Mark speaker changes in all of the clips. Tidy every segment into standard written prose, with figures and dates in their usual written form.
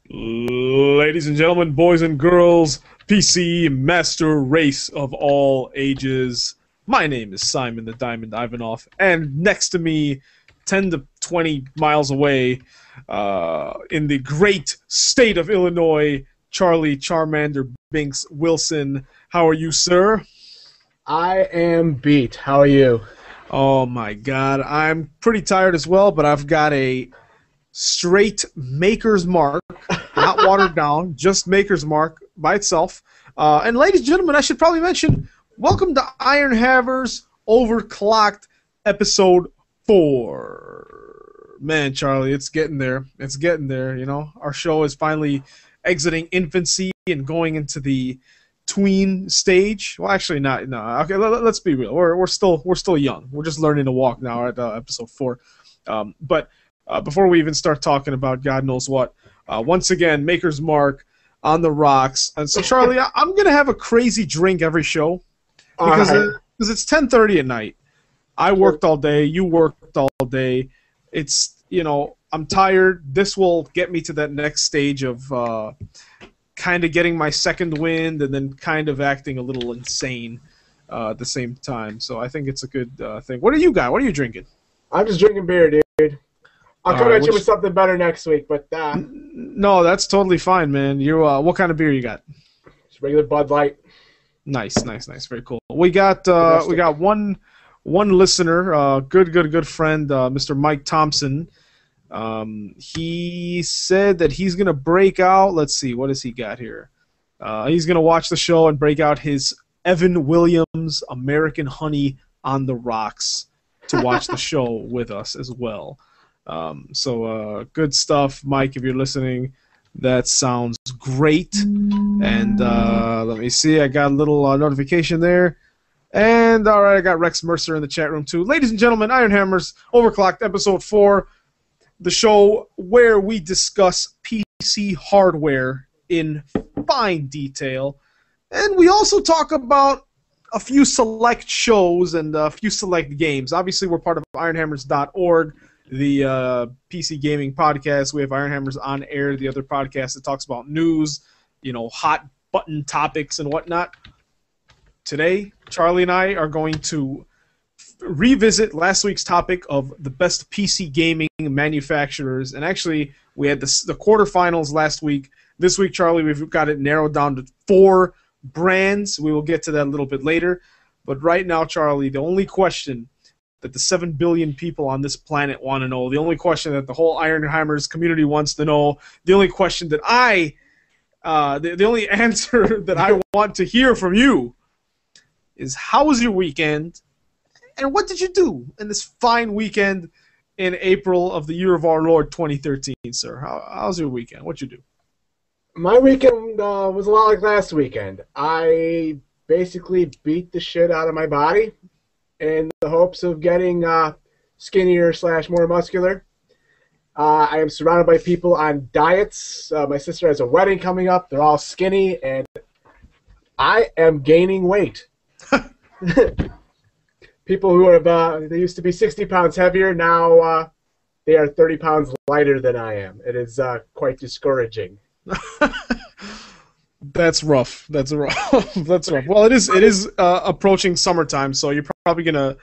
Speaker 1: Ladies and gentlemen, boys and girls, PC master race of all ages. My name is Simon the Diamond Ivanoff, and next to me, 10 to 20 miles away, in the great state of Illinois, Charlie Charmander Binks Wilson. How are you, sir?
Speaker 2: I am beat. How are you?
Speaker 1: Oh my god, I'm pretty tired as well, but I've got a straight Maker's Mark, not watered down, just Maker's Mark by itself. And ladies and gentlemen, I should probably mention, welcome to Ironhammers Overclocked episode 4. Man, Charlie, it's getting there. It's getting there, you know. Our show is finally exiting infancy and going into the tween stage. Well, actually, not. No. Okay, let's be real. We're still young. We're just learning to walk now at episode 4. But before we even start talking about God knows what, once again, Maker's Mark on the rocks. And so, Charlie, I'm gonna have a crazy drink every show because it's 10:30 at night. I worked all day. You worked all day. It's, you know, I'm tired. This will get me to that next stage of kind of getting my second wind and then kind of acting a little insane at the same time. So I think it's a good thing. What do you got? What are you drinking?
Speaker 2: I'm just drinking beer, dude. I'll come at you with something better next week, but
Speaker 1: no, that's totally fine, man. You what kind of beer you got?
Speaker 2: Just regular Bud Light.
Speaker 1: Nice. Very cool. We got one listener, good friend, Mr. Mike Thompson. He said that he's gonna break out. Let's see, what has he got here? He's gonna watch the show and break out his Evan Williams American Honey on the Rocks to watch the show with us as well. So good stuff, Mike. If you're listening, that sounds great. And let me see. I got a little notification there. And all right, I got Rex Mercer in the chat room too. Ladies and gentlemen, Ironhammers Overclocked episode 4. The show where we discuss PC hardware in fine detail. And we also talk about a few select shows and a few select games. Obviously, we're part of ironhammers.org, the PC gaming podcast. We have Ironhammers on Air, the other podcast that talks about news, you know, hot button topics and whatnot. Today, Charlie and I are going to revisit last week's topic of the best PC gaming manufacturers. And actually, we had the quarterfinals last week. This week, Charlie, we've got it narrowed down to 4 brands. We will get to that a little bit later. But right now, Charlie, the only question that the 7 billion people on this planet want to know, the only question that the whole Ironhammers community wants to know, the only question that the only answer that I want to hear from you is, how was your weekend? And what did you do in this fine weekend in April of the year of our Lord 2013, sir? How's your weekend? What'd you do?
Speaker 2: My weekend was a lot like last weekend. I basically beat the shit out of my body in the hopes of getting skinnier / more muscular. I am surrounded by people on diets. My sister has a wedding coming up. They're all skinny, and I am gaining weight. People who are they used to be 60 pounds heavier, now they are 30 pounds lighter than I am. It is quite discouraging.
Speaker 1: That's rough. That's rough. Well, it is approaching summertime, so you're probably gonna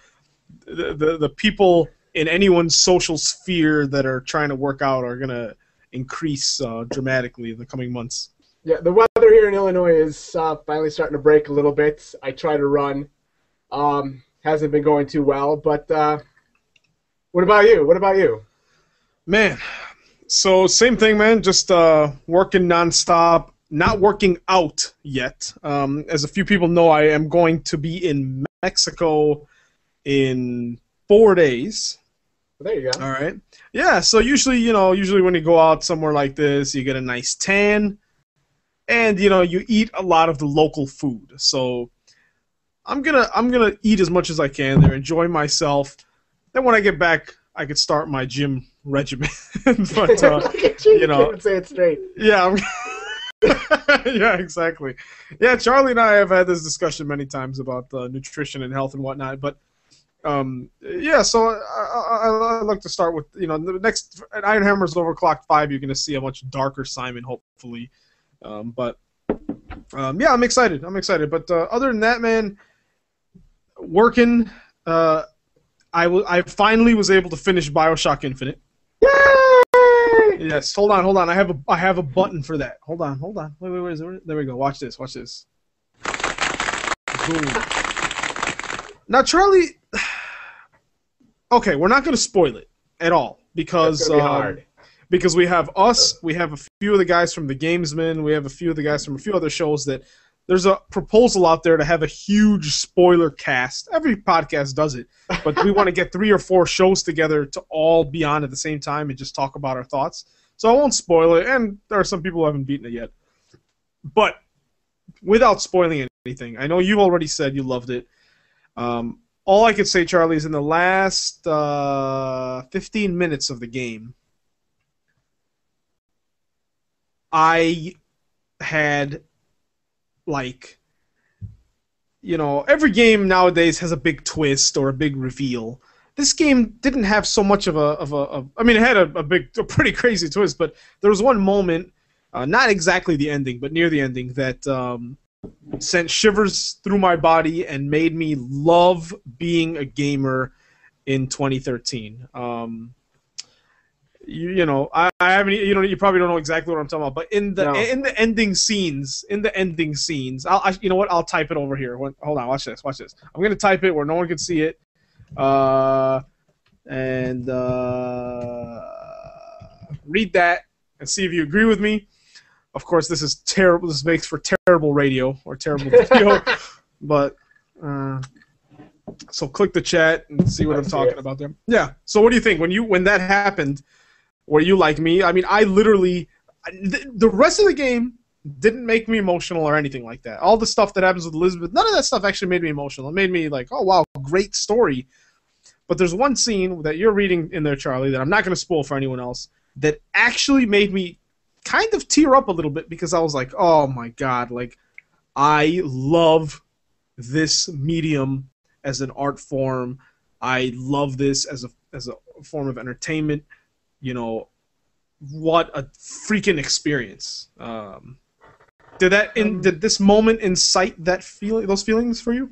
Speaker 1: the people in anyone's social sphere that are trying to work out are gonna increase dramatically in the coming months.
Speaker 2: Yeah, the weather here in Illinois is finally starting to break a little bit. I try to run. Hasn't been going too well, but what about you? Man, so same thing, man. Just working nonstop, not working out yet. As a few people know, I am going to be in Mexico in 4 days. Well, there you go.
Speaker 1: All right. Yeah. So usually when you go out somewhere like this, you get a nice tan, and you eat a lot of the local food. So I'm gonna eat as much as I can there, enjoy myself. Then when I get back, I could start my gym regimen. But
Speaker 2: you can't say it straight.
Speaker 1: Yeah, yeah, exactly. Yeah, Charlie and I have had this discussion many times about nutrition and health and whatnot. But yeah, so like to start with, the next at Ironhammers Overclocked 5, you're going to see a much darker Simon, hopefully. Yeah, I'm excited. But other than that, man, working. I finally was able to finish BioShock Infinite.
Speaker 2: Yay!
Speaker 1: Yes. Hold on. I have a button for that. Hold on. Wait. There we go. Watch this. Boom. Now, Charlie. Okay, we're not going to spoil it at all because because we have us, we have a few of the guys from the Gamesman, we have a few of the guys from a few other shows that there's a proposal out there to have a huge spoiler cast. Every podcast does it, but we want to get 3 or 4 shows together to all be on at the same time and just talk about our thoughts. So I won't spoil it, and there are some people who haven't beaten it yet. But without spoiling anything, I know you already said you loved it. All I could say, Charlie, is in the last 15 minutes of the game, I had, every game nowadays has a big twist or a big reveal. This game didn't have so much of a I mean, it had a pretty crazy twist, but there was one moment, not exactly the ending, but near the ending, that sent shivers through my body and made me love being a gamer in 2013. I haven't. You probably don't know exactly what I'm talking about. But in the ending scenes, I'll type it over here. Hold on, watch this. I'm gonna type it where no one can see it, and read that and see if you agree with me. Of course, this is terrible. This makes for terrible radio or terrible video. But so click the chat and see what I'm talking about there. Yeah. So what do you think when that happened? Were you like me? I mean, I literally the rest of the game didn't make me emotional or anything like that. All the stuff that happens with Elizabeth, none of that stuff actually made me emotional. It made me like, oh wow, great story. But there's one scene that you're reading in there, Charlie, that I'm not going to spoil for anyone else, that actually made me kind of tear up a little bit because I was like, oh my god, like I love this medium as an art form. I love this as a form of entertainment. What a freaking experience. Did this moment incite those feelings for you?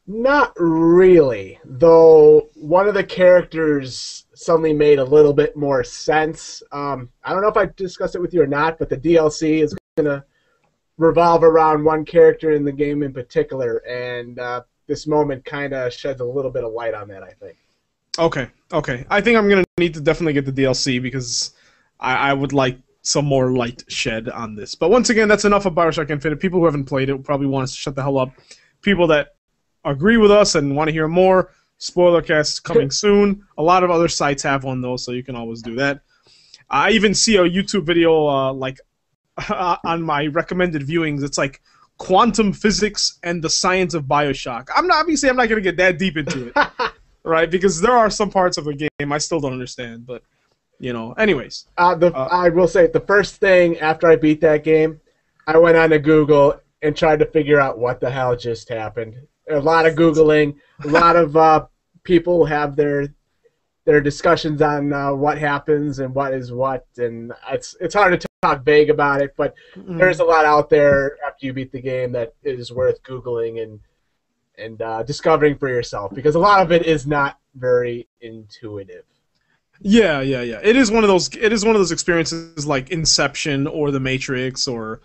Speaker 2: Not really, though one of the characters suddenly made a little bit more sense. I don't know if I discussed it with you or not, but the DLC is going to revolve around one character in the game in particular, and this moment kind of sheds a little bit of light on that, I think. Okay.
Speaker 1: I think I'm going to need to definitely get the DLC because I would like some more light shed on this. But once again, that's enough of BioShock Infinite. People who haven't played it will probably want us to shut the hell up. People that agree with us and want to hear more, Spoilercast coming soon. A lot of other sites have one, though, so you can always do that. I even see a YouTube video on my recommended viewings. It's like quantum physics and the science of BioShock. I'm not going to get that deep into it, right? Because there are some parts of the game I still don't understand. But anyways.
Speaker 2: I will say the first thing after I beat that game, I went on to Google and tried to figure out what the hell just happened. A lot of Googling, a lot of people have their discussions on what happens and what is what, and it's hard to talk vague about it, but there's a lot out there after you beat the game that is worth Googling and discovering for yourself, because a lot of it is not very intuitive.
Speaker 1: Yeah. It is one of those experiences like Inception or The Matrix or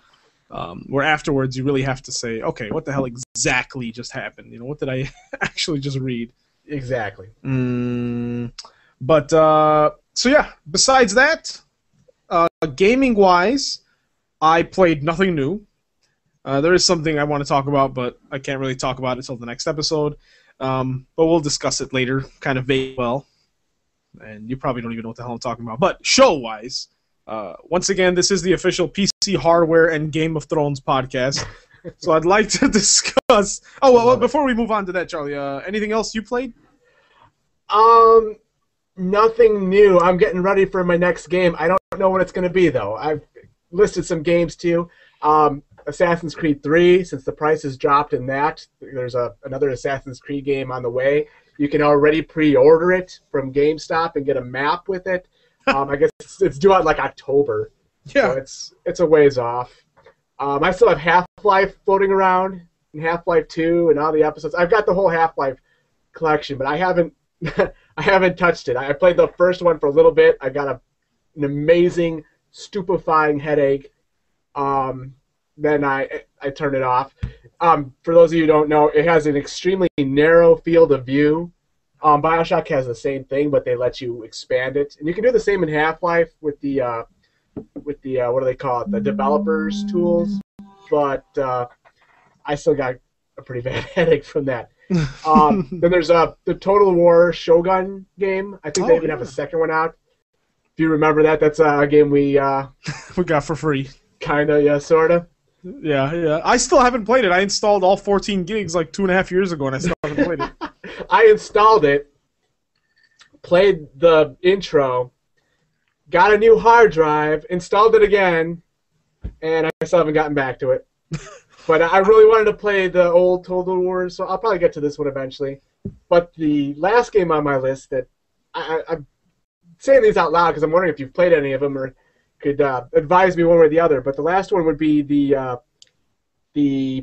Speaker 1: where afterwards you really have to say, okay, what the hell exactly just happened? What did I actually just read?
Speaker 2: Exactly.
Speaker 1: But so yeah, besides that, gaming-wise, I played nothing new. There is something I want to talk about, but I can't really talk about it until the next episode. But we'll discuss it later, kind of vague well. And you probably don't even know what the hell I'm talking about. But show-wise, once again, this is the official PC Hardware and Game of Thrones podcast. So I'd like to discuss... Oh, well, before we move on to that, Charlie, anything else you played?
Speaker 2: Nothing new. I'm getting ready for my next game. I don't know what it's going to be, though. I've listed some games, too. Assassin's Creed 3, since the price has dropped in that. There's another Assassin's Creed game on the way. You can already pre-order it from GameStop and get a map with it. I guess it's due out like October.
Speaker 1: Yeah.
Speaker 2: So it's a ways off. I still have Half-Life floating around, and Half-Life 2 and all the episodes. I've got the whole Half-Life collection, but I haven't I haven't touched it. I played the first one for a little bit. I got an amazing, stupefying headache. Then I turned it off. For those of you who don't know, it has an extremely narrow field of view. BioShock has the same thing, but they let you expand it, and you can do the same in Half-Life with the what do they call it, the developers tools. But I still got a pretty bad headache from that. Then there's the Total War Shogun game. I think they even have a second one out. If you remember that, that's a game we
Speaker 1: got for free.
Speaker 2: Kinda, yeah, sorta.
Speaker 1: Yeah. I still haven't played it. I installed all 14 gigs like 2.5 years ago, and I still haven't played it.
Speaker 2: I installed it, played the intro, got a new hard drive, installed it again, and I still haven't gotten back to it. But I really wanted to play the old Total War, so I'll probably get to this one eventually. But the last game on my list that I'm saying these out loud because I'm wondering if you've played any of them or could advise me one way or the other. But the last one would be the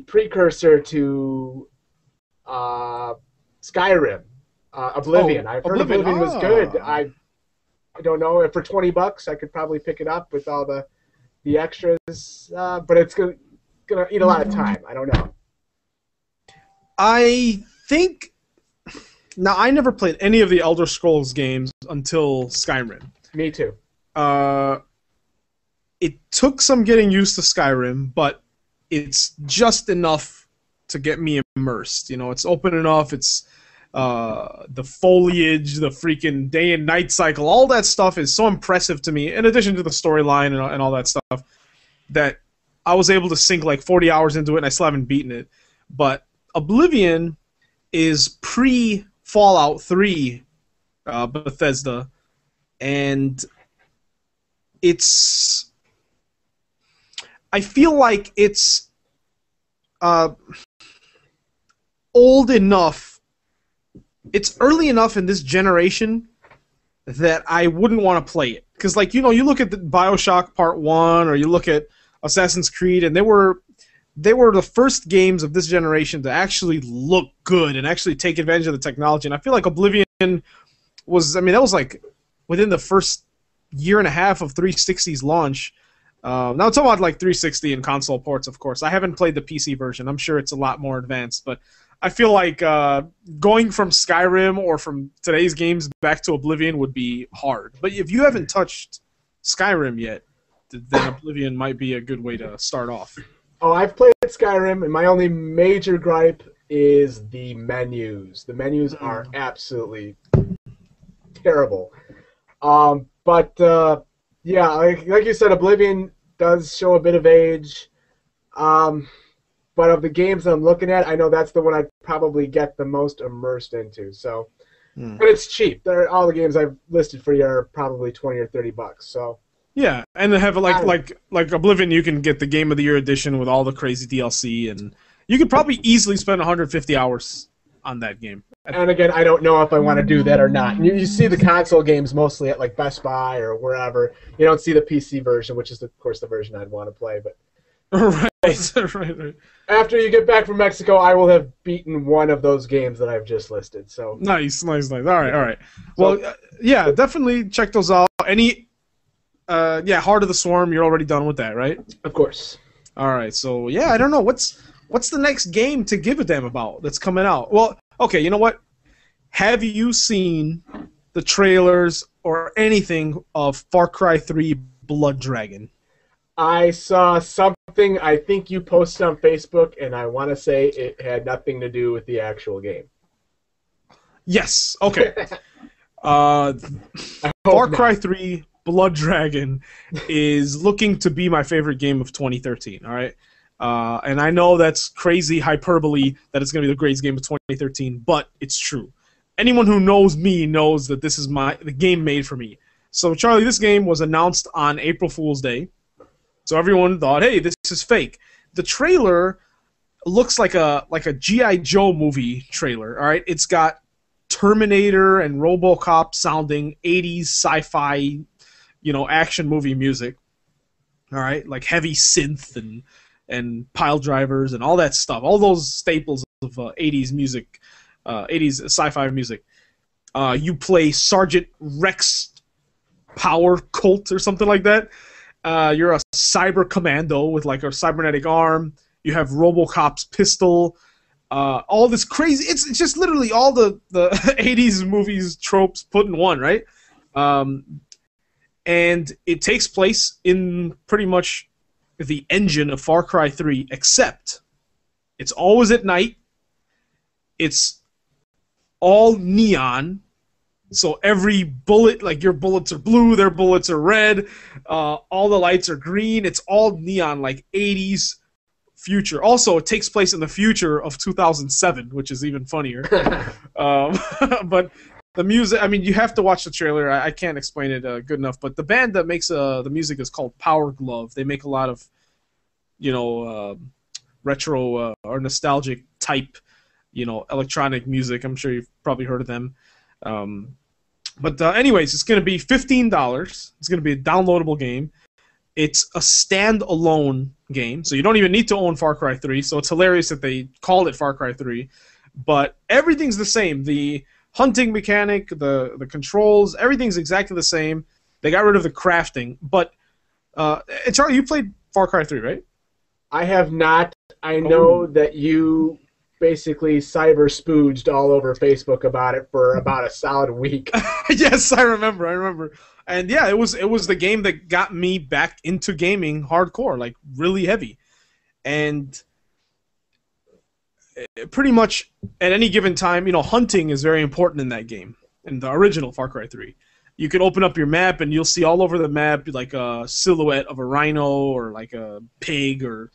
Speaker 2: precursor to Skyrim, Oblivion. I've heard Oblivion was good. I don't know if for $20 I could probably pick it up with all the extras, but it's gonna eat a lot of time. I don't know.
Speaker 1: I think now I never played any of the Elder Scrolls games until Skyrim.
Speaker 2: Me too.
Speaker 1: It took some getting used to Skyrim, but it's just enough to get me immersed. You know, it's open enough. It's the foliage, the freaking day and night cycle, all that stuff is so impressive to me, in addition to the storyline and all that stuff, that I was able to sink like 40 hours into it, and I still haven't beaten it. But Oblivion is pre-Fallout 3 Bethesda, and it's... I feel like it's old enough. It's early enough in this generation that I wouldn't want to play it. Because, like, you know, you look at the BioShock Part 1 or you look at Assassin's Creed, and they were the first games of this generation to actually look good and actually take advantage of the technology. And I feel like Oblivion was, I mean, that was like within the first year and a half of 360's launch. Now I'm talking about like 360 and console ports, of course. I haven't played the PC version. I'm sure it's a lot more advanced, but I feel like going from Skyrim or from today's games back to Oblivion would be hard. But if you haven't touched Skyrim yet, then Oblivion might be a good way to start off.
Speaker 2: Oh, I've played Skyrim, and my only major gripe is the menus. The menus are absolutely terrible. Yeah, like you said, Oblivion does show a bit of age. But of the games I'm looking at, I know that's the one I'd probably get the most immersed into. So, and it's cheap. All the games I've listed for you are probably $20 or $30. So.
Speaker 1: Yeah, and they have like Oblivion, you can get the Game of the Year edition with all the crazy DLC, and you could probably easily spend 150 hours on that game.
Speaker 2: And again, I don't know if I want to do that or not. You see the console games mostly at like Best Buy or wherever. You don't see the PC version, which is of course the version I'd want to play. But
Speaker 1: right.
Speaker 2: After you get back from Mexico, I will have beaten one of those games that I've just listed. So
Speaker 1: nice. All right. Well, yeah, definitely check those out. Heart of the Swarm, you're already done with that, right?
Speaker 2: Of course.
Speaker 1: All right. So yeah, I don't know what's the next game to give a damn about that's coming out. Well, okay, you know what? Have you seen the trailers or anything of Far Cry 3 Blood Dragon?
Speaker 2: I saw something I think you posted on Facebook, and I want to say it had nothing to do with the actual game.
Speaker 1: Yes. Okay. Far Cry 3 Blood Dragon is looking to be my favorite game of 2013, all right? And I know that's crazy hyperbole that it's going to be the greatest game of 2013, but it's true. Anyone who knows me knows that this is the game made for me. So, Charlie, this game was announced on April Fool's Day, so everyone thought, hey, this is fake. The trailer looks like a G.I. Joe movie trailer, all right? It's got Terminator and RoboCop sounding 80s sci-fi, action movie music. All right, like heavy synth and pile drivers and all that stuff. All those staples of 80s music, 80s sci-fi music. You play Sergeant Rex Power Colt or something like that. You're a cyber commando with like a cybernetic arm. You have RoboCop's pistol. All this crazy. It's just literally all the 80s movies tropes put in one, right? And it takes place in pretty much the engine of Far Cry 3, except it's always at night. It's all neon. So every bullet, like your bullets are blue, their bullets are red. All the lights are green. It's all neon, like 80s future. Also, it takes place in the future of 2007, which is even funnier. But the music, I mean, you have to watch the trailer. I can't explain it good enough. But the band that makes the music is called Power Glove. They make a lot of, retro or nostalgic type, electronic music. I'm sure you've probably heard of them. But anyways, it's going to be $15. It's going to be a downloadable game. It's a standalone game, so you don't even need to own Far Cry 3. So it's hilarious that they called it Far Cry 3. But everything's the same. The hunting mechanic, the controls, everything's exactly the same. They got rid of the crafting. But Charlie, you played Far Cry 3, right?
Speaker 2: I have not. I know that you basically cyber spooged all over Facebook about it for about a solid week.
Speaker 1: Yes, I remember. And yeah, it was the game that got me back into gaming hardcore, like really heavy. And pretty much at any given time, hunting is very important in that game, in the original Far Cry 3. You can open up your map and you'll see all over the map like a silhouette of a rhino or like a pig or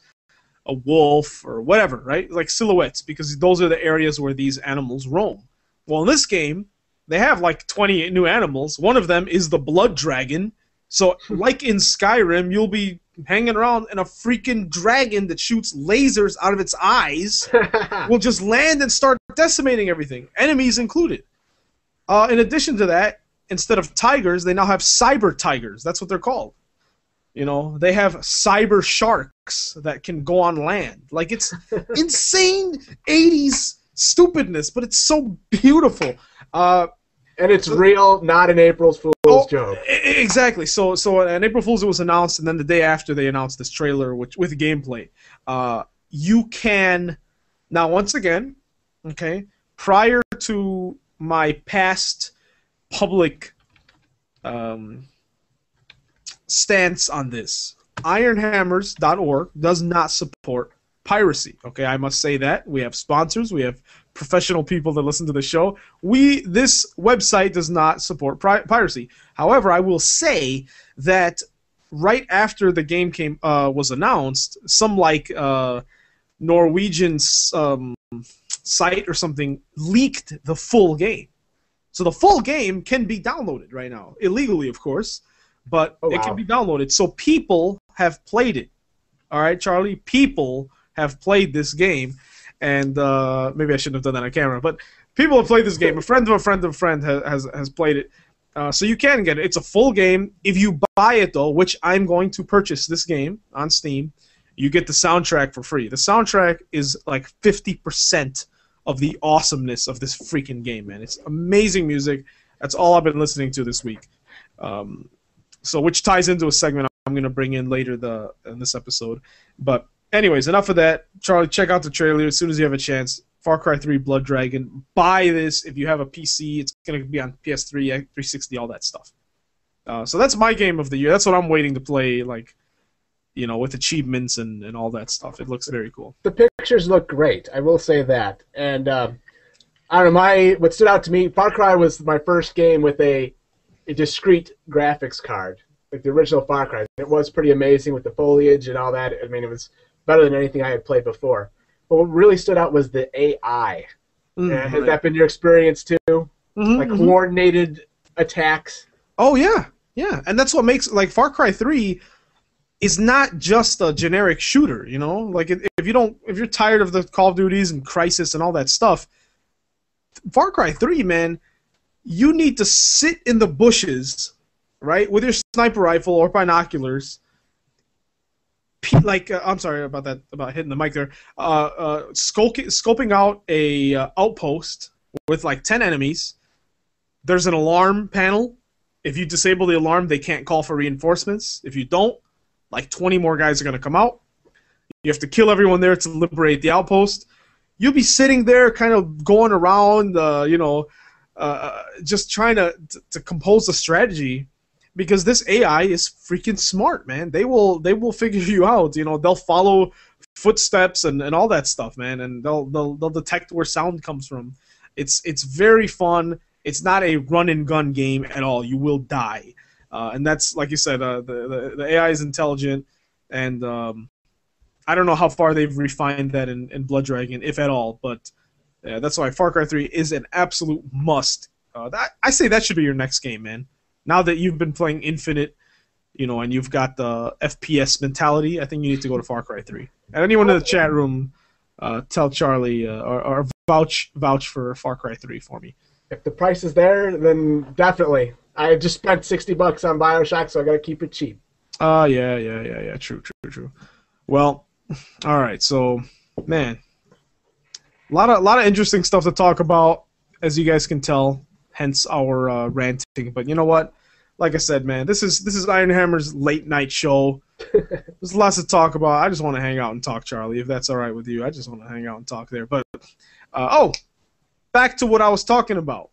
Speaker 1: a wolf or whatever, right? Like silhouettes, because those are the areas where these animals roam. Well, in this game, they have like 20 new animals. One of them is the blood dragon. So like in Skyrim, you'll be hanging around and a freaking dragon that shoots lasers out of its eyes will just land and start decimating everything, enemies included. In addition to that, instead of tigers, they now have cyber tigers. That's what they're called. They have cyber sharks that can go on land. Like, it's insane 80s stupidness, but it's so beautiful. And
Speaker 2: it's real, not an April Fool's joke.
Speaker 1: Exactly. So on April Fool's it was announced, and then the day after they announced this trailer with gameplay. You can now, once again, okay, prior to my past public stance on this, Ironhammers.org does not support piracy. Okay, I must say that. We have sponsors. We have professional people that listen to the show. This website does not support piracy. However, I will say that right after the game was announced, some Norwegian site or something leaked the full game. So the full game can be downloaded right now, illegally, of course, but it can be downloaded. So people have played it. All right, Charlie? People have played this game, and maybe I shouldn't have done that on camera, but people have played this game. A friend of a friend of a friend has played it. So you can get it. It's a full game. If you buy it, though, which I'm going to purchase this game on Steam, you get the soundtrack for free. The soundtrack is like 50% of the awesomeness of this freaking game, man. It's amazing music. That's all I've been listening to this week. So which ties into a segment I'm going to bring in later in this episode. But anyways, enough of that. Charlie, check out the trailer as soon as you have a chance. Far Cry 3 Blood Dragon. Buy this if you have a PC. It's going to be on PS3, 360, all that stuff. So that's my game of the year. That's what I'm waiting to play, with achievements and all that stuff. It looks very cool.
Speaker 2: The pictures look great. I will say that. And I don't know, what stood out to me, Far Cry was my first game with a discrete graphics card, like the original Far Cry. It was pretty amazing with the foliage and all that. I mean, it was better than anything I had played before. But what really stood out was the AI. Has that been your experience too? Mm-hmm, coordinated attacks?
Speaker 1: Oh, yeah. Yeah. And that's what makes, Far Cry 3 is not just a generic shooter, Like, if you're tired of the Call of Duties and Crysis and all that stuff, Far Cry 3, man, you need to sit in the bushes, right, with your sniper rifle or binoculars. I'm sorry about that, about hitting the mic there. Scoping out a outpost with like 10 enemies. There's an alarm panel. If you disable the alarm, they can't call for reinforcements. If you don't, like 20 more guys are going to come out. You have to kill everyone there to liberate the outpost. You'll be sitting there kind of going around, just trying to compose a strategy, because this AI is freaking smart, man. They will figure you out. They'll follow footsteps and all that stuff, man, and they'll detect where sound comes from. It's very fun. It's not a run and gun game at all. You will die, and that's, like you said, the AI is intelligent, and I don't know how far they've refined that in Blood Dragon, if at all, but that's why Far Cry 3 is an absolute must. I say that should be your next game, man. Now that you've been playing Infinite, and you've got the FPS mentality, I think you need to go to Far Cry 3. And anyone in the chat room, tell Charlie or vouch for Far Cry 3 for me.
Speaker 2: If the price is there, then definitely. I just spent $60 on BioShock, so I got to keep it cheap.
Speaker 1: Yeah. True. Well, all right. So, man, a lot of interesting stuff to talk about, as you guys can tell. Hence our ranting. But you know what? Like I said, man, this is Ironhammer's late night show. There's lots to talk about. I just want to hang out and talk, Charlie, if that's all right with you. I just want to hang out and talk there. But back to what I was talking about.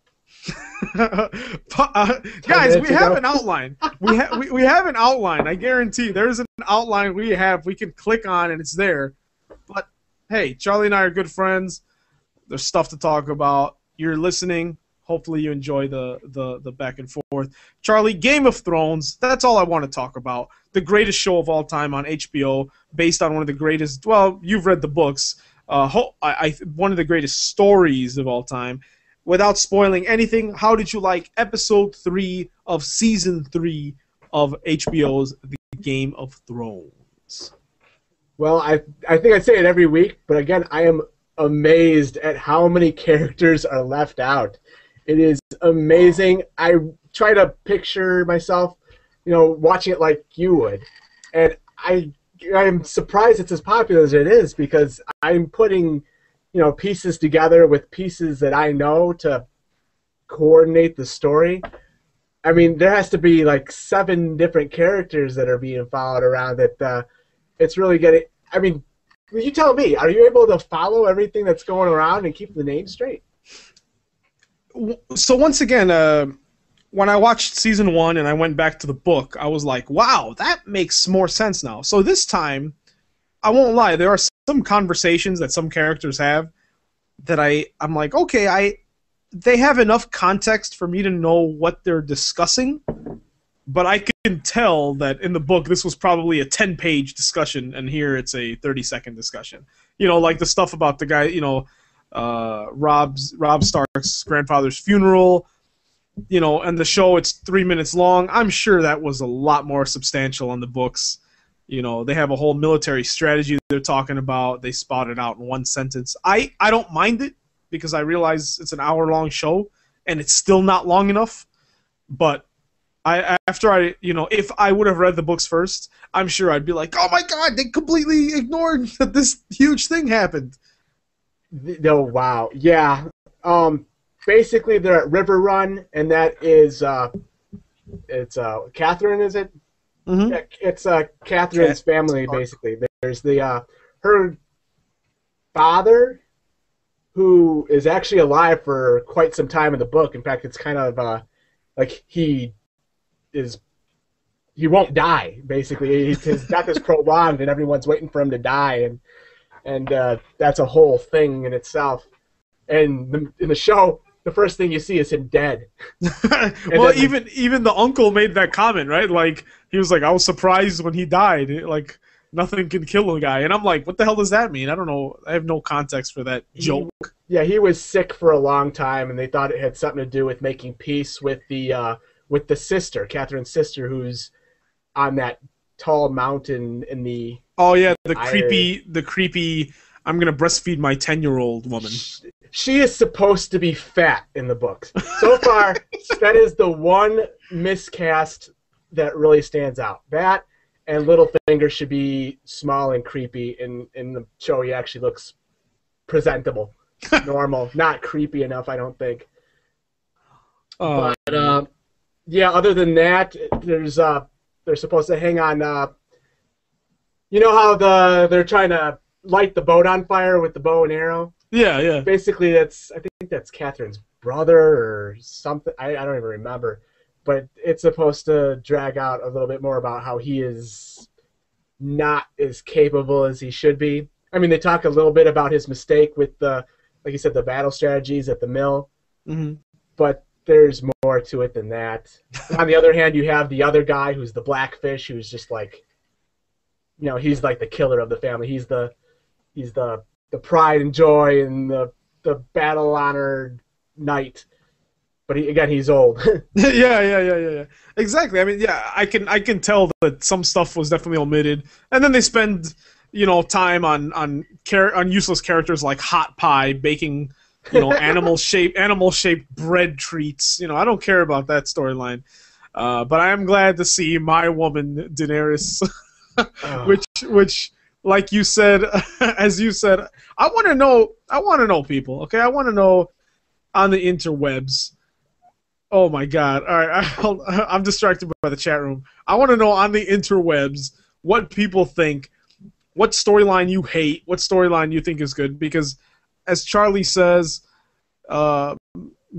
Speaker 1: Guys, we have an outline. We have an outline. I guarantee there's an outline we can click on and it's there. But hey, Charlie and I are good friends. There's stuff to talk about. You're listening. Hopefully you enjoy the back and forth. Charlie, Game of Thrones, that's all I want to talk about. The greatest show of all time on HBO, based on one of the greatest, well, you've read the books, one of the greatest stories of all time. Without spoiling anything, how did you like episode 3 of season 3 of HBO's The Game of Thrones?
Speaker 2: Well, I think I say it every week, but again, I am amazed at how many characters are left out. It is amazing. I try to picture myself, watching it like you would, and I'm surprised it's as popular as it is, because I'm putting, pieces together with pieces that I know to coordinate the story. I mean, there has to be like 7 different characters that are being followed around. That it's really getting. I mean, you tell me, are you able to follow everything that's going around and keep the names straight?
Speaker 1: So once again, when I watched season 1 and I went back to the book, I was like, wow, that makes more sense now. So this time, I won't lie, there are some conversations that some characters have that I'm like, okay, they have enough context for me to know what they're discussing, but I can tell that in the book this was probably a 10-page discussion, and here it's a 30-second discussion. Like the stuff about the guy, Robb Stark's grandfather's funeral, and the show, it's 3 minutes long. I'm sure that was a lot more substantial on the books. They have a whole military strategy they're talking about. They spot it out in one sentence. I don't mind it, because I realize it's an hour-long show, and it's still not long enough. But if I would have read the books first, I'm sure I'd be like, oh my god, they completely ignored that this huge thing happened.
Speaker 2: No, wow. Yeah. Basically, they're at River Run, and that is, it's Catherine, is it?
Speaker 1: Mm-hmm.
Speaker 2: Yeah, it's Catherine's family, basically. There's her father, who is actually alive for quite some time in the book. In fact, it's kind of like he won't die, basically. His death is prolonged, and everyone's waiting for him to die, and that's a whole thing in itself. And in the show, the first thing you see is him dead.
Speaker 1: Well, even the uncle made that comment, right? Like, he was like, I was surprised when he died. Like, nothing can kill a guy. And I'm like, what the hell does that mean? I don't know. I have no context for that joke.
Speaker 2: He was sick for a long time, and they thought it had something to do with making peace with the sister, Catherine's sister, who's on that tall mountain in the...
Speaker 1: Oh, yeah, the creepy I'm gonna breastfeed my 10-year-old woman.
Speaker 2: She is supposed to be fat in the books. So far, that is the one miscast that really stands out. That and Littlefinger should be small and creepy. In the show, he actually looks presentable, normal, not creepy enough, I don't think. But yeah, other than that, they're supposed to hang on. You know how they're trying to light the boat on fire with the bow and arrow?
Speaker 1: Yeah, yeah.
Speaker 2: Basically, I think that's Catherine's brother or something. I don't even remember. But it's supposed to drag out a little bit more about how he is not as capable as he should be. I mean, they talk a little bit about his mistake with like you said, the battle strategies at the mill.
Speaker 1: Mm-hmm.
Speaker 2: But there's more to it than that. On the other hand, you have the other guy who's the Blackfish, who's just like, he's like the killer of the family. He's the pride and joy and the battle honored knight. But he's old.
Speaker 1: Yeah. Exactly. I mean, yeah, I can tell that some stuff was definitely omitted, and then they spend time on useless characters like Hot Pie baking animal shaped bread treats. I don't care about that storyline, but I am glad to see my woman Daenerys, which like you said, as you said, I want to know people. Okay, I want to know on the interwebs. Oh my God! All right, I'm distracted by the chat room. I want to know on the interwebs what people think, what storyline you hate, what storyline you think is good. Because, as Charlie says, that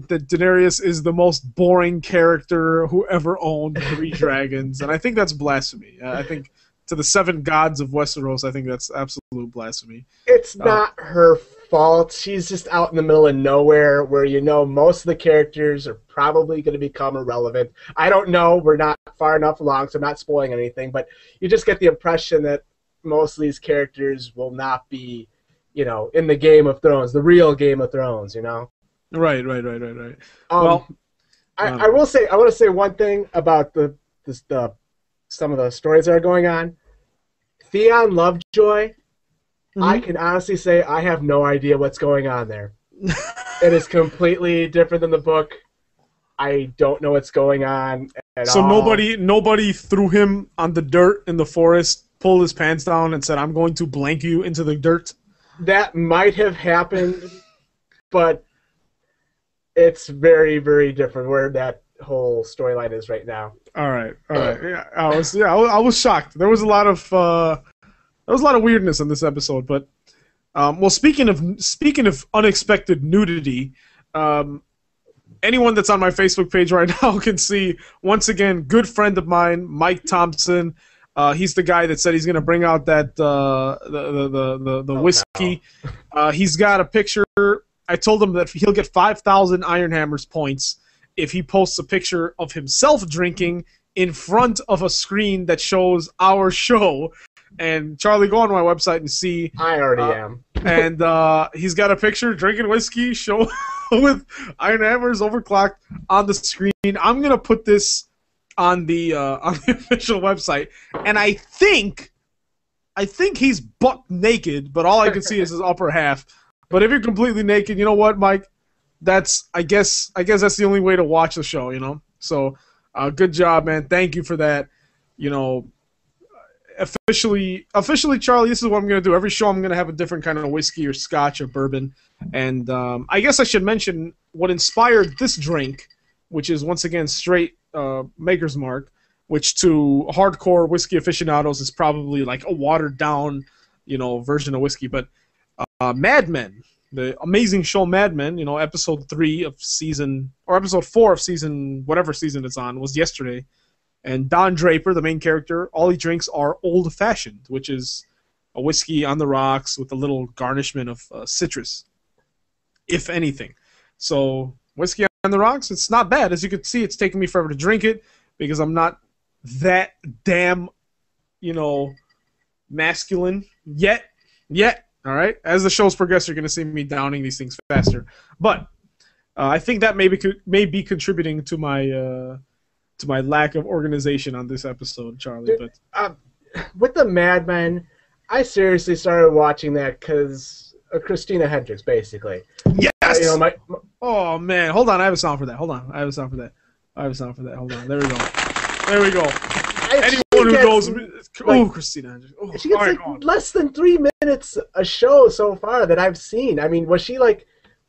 Speaker 1: Daenerys is the most boring character who ever owned 3 dragons, and I think that's blasphemy. I think to the 7 gods of Westeros, I think that's absolute blasphemy.
Speaker 2: It's not her fault. She's just out in the middle of nowhere where most of the characters are probably going to become irrelevant. I don't know. We're not far enough along, so I'm not spoiling anything, but you just get the impression that most of these characters will not be, in the Game of Thrones, the real Game of Thrones,
Speaker 1: Right.
Speaker 2: Well, I want to say one thing about some of the stories that are going on. Theon Lovejoy, mm-hmm. I can honestly say I have no idea what's going on there. It is completely different than the book. I don't know what's going on at all.
Speaker 1: So nobody threw him on the dirt in the forest, pulled his pants down, and said, "I'm going to blank you into the dirt."
Speaker 2: That might have happened, but it's very, very different where that whole storyline is right now. All right.
Speaker 1: Yeah, I was shocked. There was a lot of weirdness in this episode, but well, speaking of unexpected nudity, anyone that's on my Facebook page right now can see once again, good friend of mine, Mike Thompson. He's the guy that said he's going to bring out that the whiskey. No. He's got a picture. I told him that he'll get 5,000 Ironhammers points if he posts a picture of himself drinking in front of a screen that shows our show. And Charlie, go on my website and see.
Speaker 2: I already am.
Speaker 1: And he's got a picture drinking whiskey, show with Ironhammers Overclocked on the screen. I'm gonna put this on the official website, and I think he's buck naked, but all I can see is his upper half. But if you're completely naked, you know what, Mike? I guess that's the only way to watch the show, So, good job, man. Thank you for that. Officially, Charlie, this is what I'm going to do. Every show I'm going to have a different kind of whiskey or scotch or bourbon. And I guess I should mention what inspired this drink, which is, once again, straight Maker's Mark, which to hardcore whiskey aficionados is probably like a watered-down, version of whiskey. But Mad Men. The amazing show Mad Men, episode 3 of season, or episode 4 of season, whatever season it's on, was yesterday. And Don Draper, the main character, all he drinks are Old Fashioned, which is a whiskey on the rocks with a little garnishment of citrus, if anything. So whiskey on the rocks, it's not bad. As you can see, it's taking me forever to drink it because I'm not that damn, masculine yet. All right, as the shows progress, you're going to see me downing these things faster. But I think that may be contributing to my lack of organization on this episode, Charlie.
Speaker 2: Dude, but with the Mad Men, I seriously started watching that because of Christina Hendricks, basically.
Speaker 1: Yes.
Speaker 2: You know, my
Speaker 1: Oh man, hold on. I have a sound for that. Hold on. I have a sound for that. Hold on. There we go. There we go. Anyone who knows me, Christina Hendricks. Oh,
Speaker 2: she gets less than 3 minutes a show so far that I've seen. I mean, was she like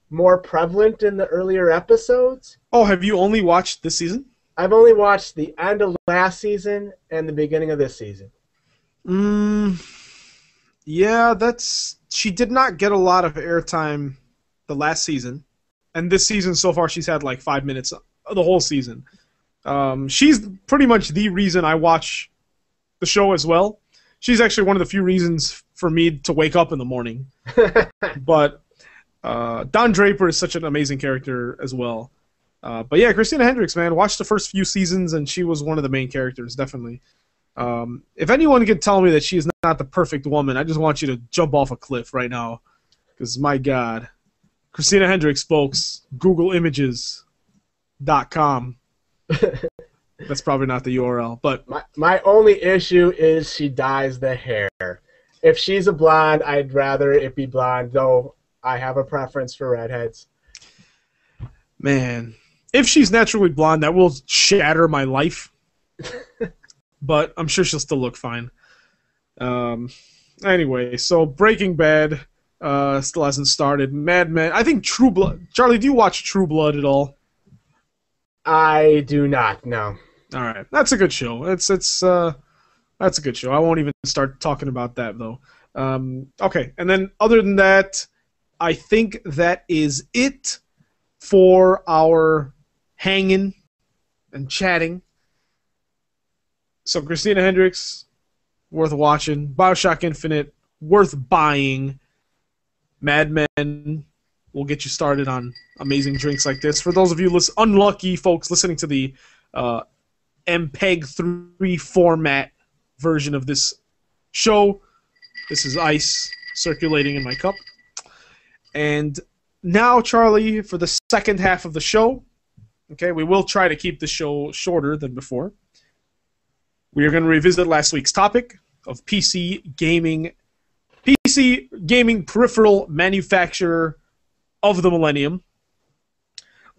Speaker 2: more prevalent in the earlier episodes?
Speaker 1: Oh, have you only watched this season?
Speaker 2: I've only watched the end of last season and the beginning of this season.
Speaker 1: Yeah, she did not get a lot of airtime the last season, and this season so far she's had like 5 minutes the whole season. She's pretty much the reason I watch the show as well. She's actually one of the few reasons for me to wake up in the morning. But Don Draper is such an amazing character as well. But yeah, Christina Hendricks, man, watched the first few seasons and she was one of the main characters, definitely. If anyone can tell me that she is not the perfect woman, I just want you to jump off a cliff right now. Because, my God. Christina Hendricks, folks. GoogleImages.com. That's probably not the URL. But
Speaker 2: my only issue is she dyes the hair. If she's a blonde, I'd rather it be blonde, though I have a preference for redheads.
Speaker 1: Man. If she's naturally blonde, that will shatter my life. But I'm sure she'll still look fine. Anyway, so Breaking Bad still hasn't started. Mad Men. I think True Blood. Charlie, do you watch True Blood at all?
Speaker 2: I do not. No.
Speaker 1: All right, that's a good show. That's a good show. I won't even start talking about that though. Okay, and then other than that, I think that is it for our hanging and chatting. So Christina Hendricks, worth watching. BioShock Infinite, worth buying. Mad Men will get you started on amazing drinks like this. For those of you unlucky folks listening to the MPEG-3 format version of this show, this is ice circulating in my cup. And now, Charlie, for the second half of the show, okay, we will try to keep the show shorter than before. We are going to revisit last week's topic of PC gaming peripheral manufacturer of the millennium.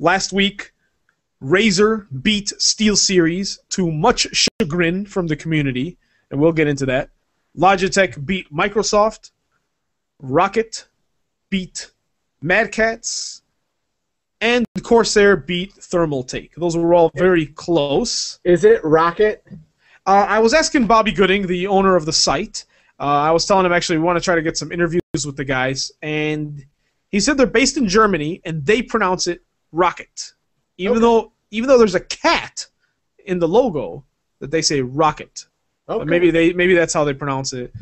Speaker 1: Last week, Razer beat SteelSeries to much chagrin from the community, and we'll get into that. Logitech beat Microsoft. Rocket beat Mad Catz. And Corsair beat Thermaltake. Those were all very close.
Speaker 2: Is it Rocket?
Speaker 1: I was asking Bobby Gooding, the owner of the site. I was telling him, actually, we want to try to get some interviews with the guys. And he said they're based in Germany, and they pronounce it Rocket. Even though there's a cat in the logo, that they say Rocket. Okay. Maybe that's how they pronounce it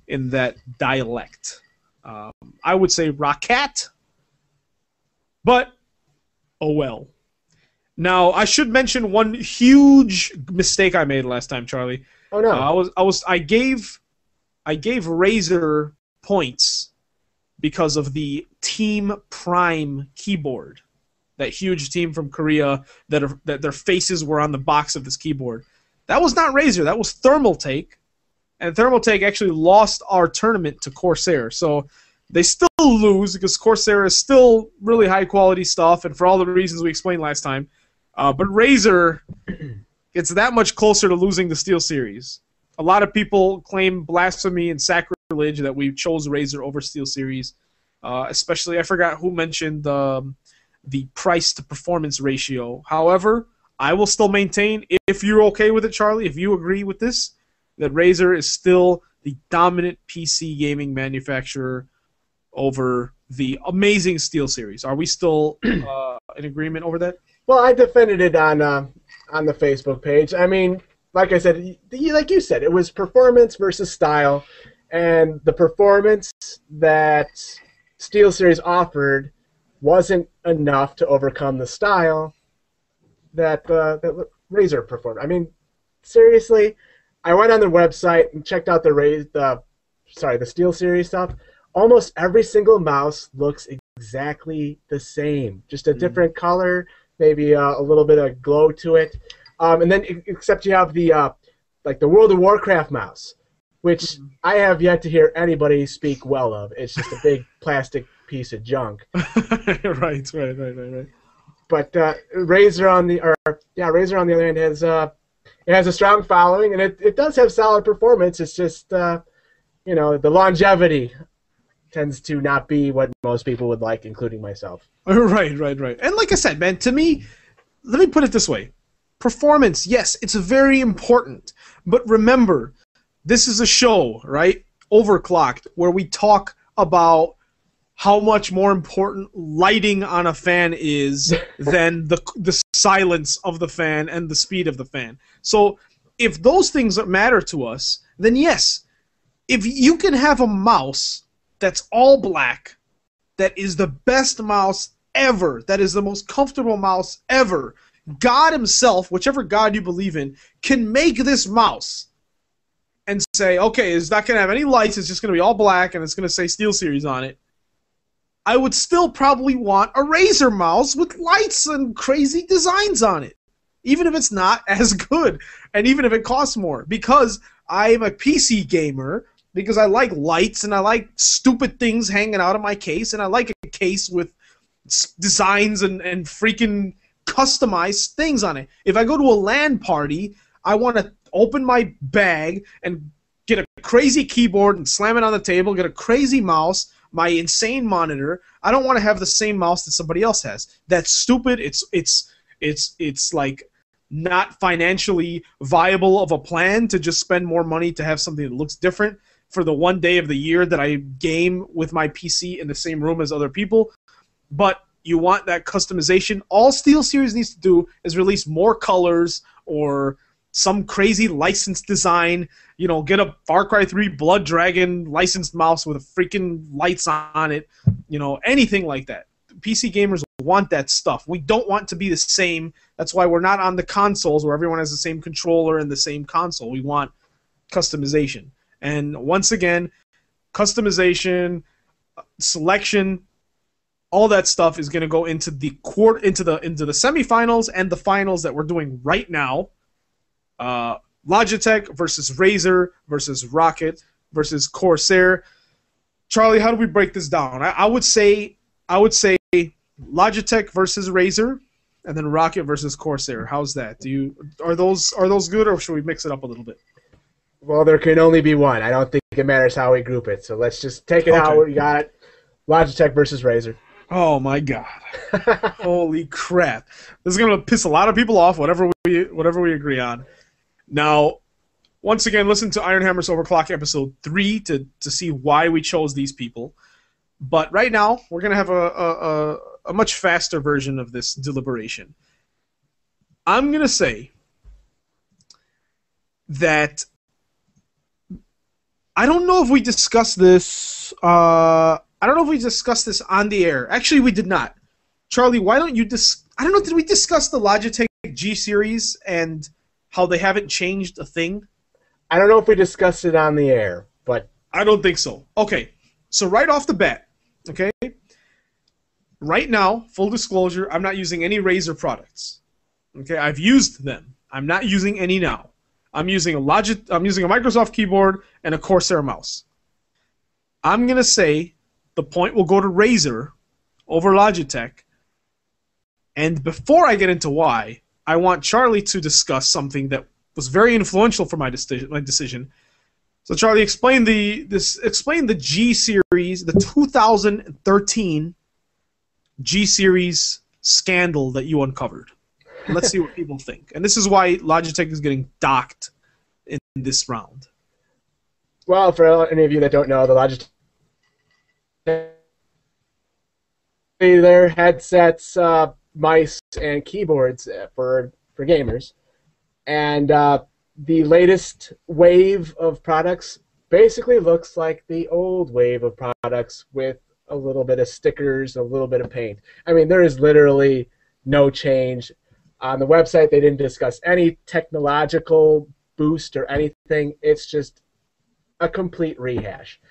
Speaker 1: in that dialect. I would say Rocket, but oh well. Now, I should mention one huge mistake I made last time, Charlie.
Speaker 2: Oh no!
Speaker 1: I gave Razer points because of the Team Prime keyboard, that huge team from Korea that their faces were on the box of this keyboard. That was not Razer. That was Thermaltake, and Thermaltake actually lost our tournament to Corsair. So they still lose because Corsair is still really high quality stuff, and for all the reasons we explained last time. But Razer gets that much closer to losing the SteelSeries. A lot of people claim blasphemy and sacrilege that we chose Razer over SteelSeries. Especially, I forgot who mentioned the price to performance ratio. However, I will still maintain, if you're okay with it, Charlie, if you agree with this, that Razer is still the dominant PC gaming manufacturer over the amazing SteelSeries. Are we still in agreement over that?
Speaker 2: Well, I defended it on the Facebook page. I mean, like I said, like you said, it was performance versus style, and the performance that SteelSeries offered wasn't enough to overcome the style that Razer performed. I mean, seriously, I went on their website and checked out the SteelSeries stuff. Almost every single mouse looks exactly the same, just a different color, maybe a little bit of glow to it. And then, except you have the World of Warcraft mouse. which I have yet to hear anybody speak well of. It's just a big plastic piece of junk.
Speaker 1: Right.
Speaker 2: But Razer on the other hand has a strong following, and it does have solid performance. It's just the longevity tends to not be what most people would like, including myself.
Speaker 1: Right. And like I said, man, to me, let me put it this way. Performance, yes, it's very important. But remember, this is a show, right? Overclocked, where we talk about how much more important lighting on a fan is than the silence of the fan and the speed of the fan. So if those things matter to us, then yes, if you can have a mouse that's all black, that is the best mouse ever, that is the most comfortable mouse ever, God himself, whichever God you believe in, can make this mouse and say, okay, it's not going to have any lights, it's just going to be all black, and it's going to say SteelSeries on it, I would still probably want a Razer mouse with lights and crazy designs on it, even if it's not as good, and even if it costs more, because I'm a PC gamer, because I like lights, and I like stupid things hanging out of my case, and I like a case with designs and freaking customized things on it. If I go to a LAN party, I want to open my bag and get a crazy keyboard and slam it on the table, get a crazy mouse, my insane monitor. I don't want to have the same mouse that somebody else has. That's stupid. It's like not financially viable of a plan to just spend more money to have something that looks different for the one day of the year that I game with my PC in the same room as other people. But you want that customization. All SteelSeries needs to do is release more colors or some crazy licensed design. Get a Far Cry 3 Blood Dragon licensed mouse with freaking lights on it. Anything like that. PC gamers want that stuff. We don't want to be the same. That's why we're not on the consoles where everyone has the same controller and the same console. We want customization. And once again, customization, selection, all that stuff is going to go into the semifinals and the finals that we're doing right now. Logitech versus Razer versus Rocket versus Corsair. Charlie, how do we break this down? I would say Logitech versus Razer, and then Rocket versus Corsair. How's that? Are those good, or should we mix it up a little bit?
Speaker 2: Well, there can only be one. I don't think it matters how we group it. So let's just take it out. We got it. Logitech versus Razer.
Speaker 1: Oh my God! Holy crap! This is gonna piss a lot of people off. Whatever we agree on. Now, once again, listen to Ironhammers Overclock episode 3 to see why we chose these people. But right now, we're gonna have a much faster version of this deliberation. I'm gonna say that I don't know if we discussed this. I don't know if we discussed this on the air. Actually, we did not. Charlie, why don't you I don't know, did we discuss the Logitech G Series and how they haven't changed a thing?
Speaker 2: I don't know if we discussed it on the air, but
Speaker 1: I don't think so. Okay, so right off the bat, okay? Right now, full disclosure, I'm not using any Razer products. Okay, I've used them. I'm not using any now. I'm using a Microsoft keyboard and a Corsair mouse. I'm going to say the point will go to Razer over Logitech. And before I get into why, I want Charlie to discuss something that was very influential for my decision. So Charlie, explain the G Series, the 2013 G Series scandal that you uncovered. Let's see what people think. And this is why Logitech is getting docked in this round.
Speaker 2: Well, for any of you that don't know, the Logitech, their headsets, mice, and keyboards for gamers. And the latest wave of products basically looks like the old wave of products with a little bit of stickers, a little bit of paint. I mean, there is literally no change. On the website, they didn't discuss any technological boost or anything. It's just a complete rehash.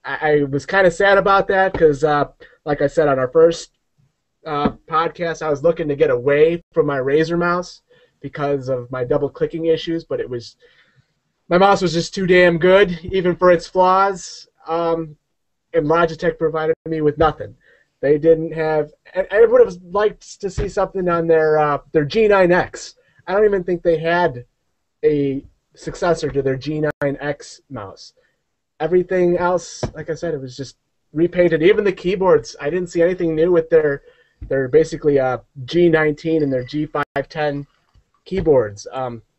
Speaker 2: I was kind of sad about that because, like I said on our first podcast, I was looking to get away from my Razer mouse because of my double-clicking issues, but my mouse was just too damn good, even for its flaws. And Logitech provided me with nothing. They didn't have. I would have liked to see something on their G9X. I don't even think they had a successor to their G9X mouse. Everything else, like I said, it was just repainted. Even the keyboards, I didn't see anything new with their basically G19 and their G510 keyboards.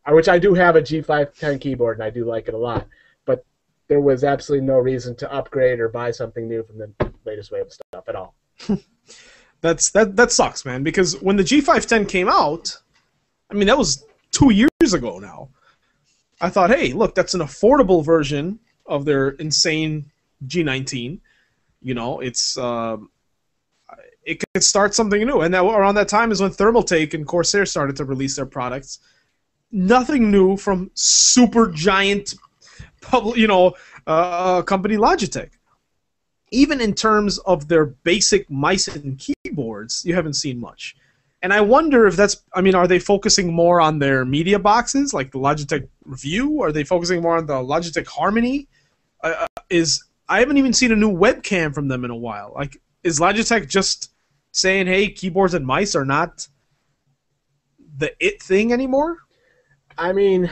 Speaker 2: Which I do have a G510 keyboard, and I do like it a lot. But there was absolutely no reason to upgrade or buy something new from the latest wave of stuff at all.
Speaker 1: That sucks, man, because when the G510 came out, I mean, that was 2 years ago now. I thought, hey, look, that's an affordable version of their insane G19. You know, it could start something new. And that around that time is when Thermaltake and Corsair started to release their products. Nothing new from super giant company Logitech. Even in terms of their basic mice and keyboards, you haven't seen much. And I wonder if are they focusing more on their media boxes, like the Logitech Review? Are they focusing more on the Logitech Harmony? I haven't even seen a new webcam from them in a while. Like, is Logitech just saying, hey, keyboards and mice are not the it thing anymore?
Speaker 2: I mean,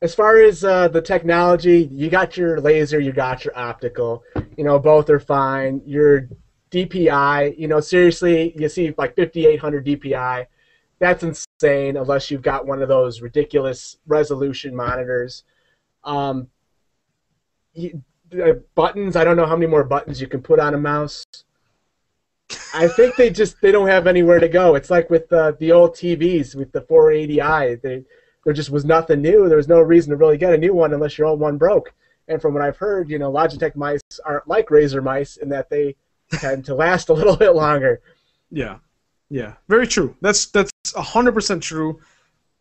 Speaker 2: as far as the technology, you got your laser, you got your optical. You know, both are fine. Your DPI, you know, seriously, you see like 5800 DPI. That's insane unless you've got one of those ridiculous resolution monitors. Buttons, I don't know how many more buttons you can put on a mouse. I think they don't have anywhere to go. It's like with the old TVs with the 480i. There just was nothing new. There was no reason to really get a new one unless your old one broke. And from what I've heard, you know, Logitech mice aren't like Razer mice in that they tend to last a little bit longer.
Speaker 1: Yeah, very true. That's 100% true.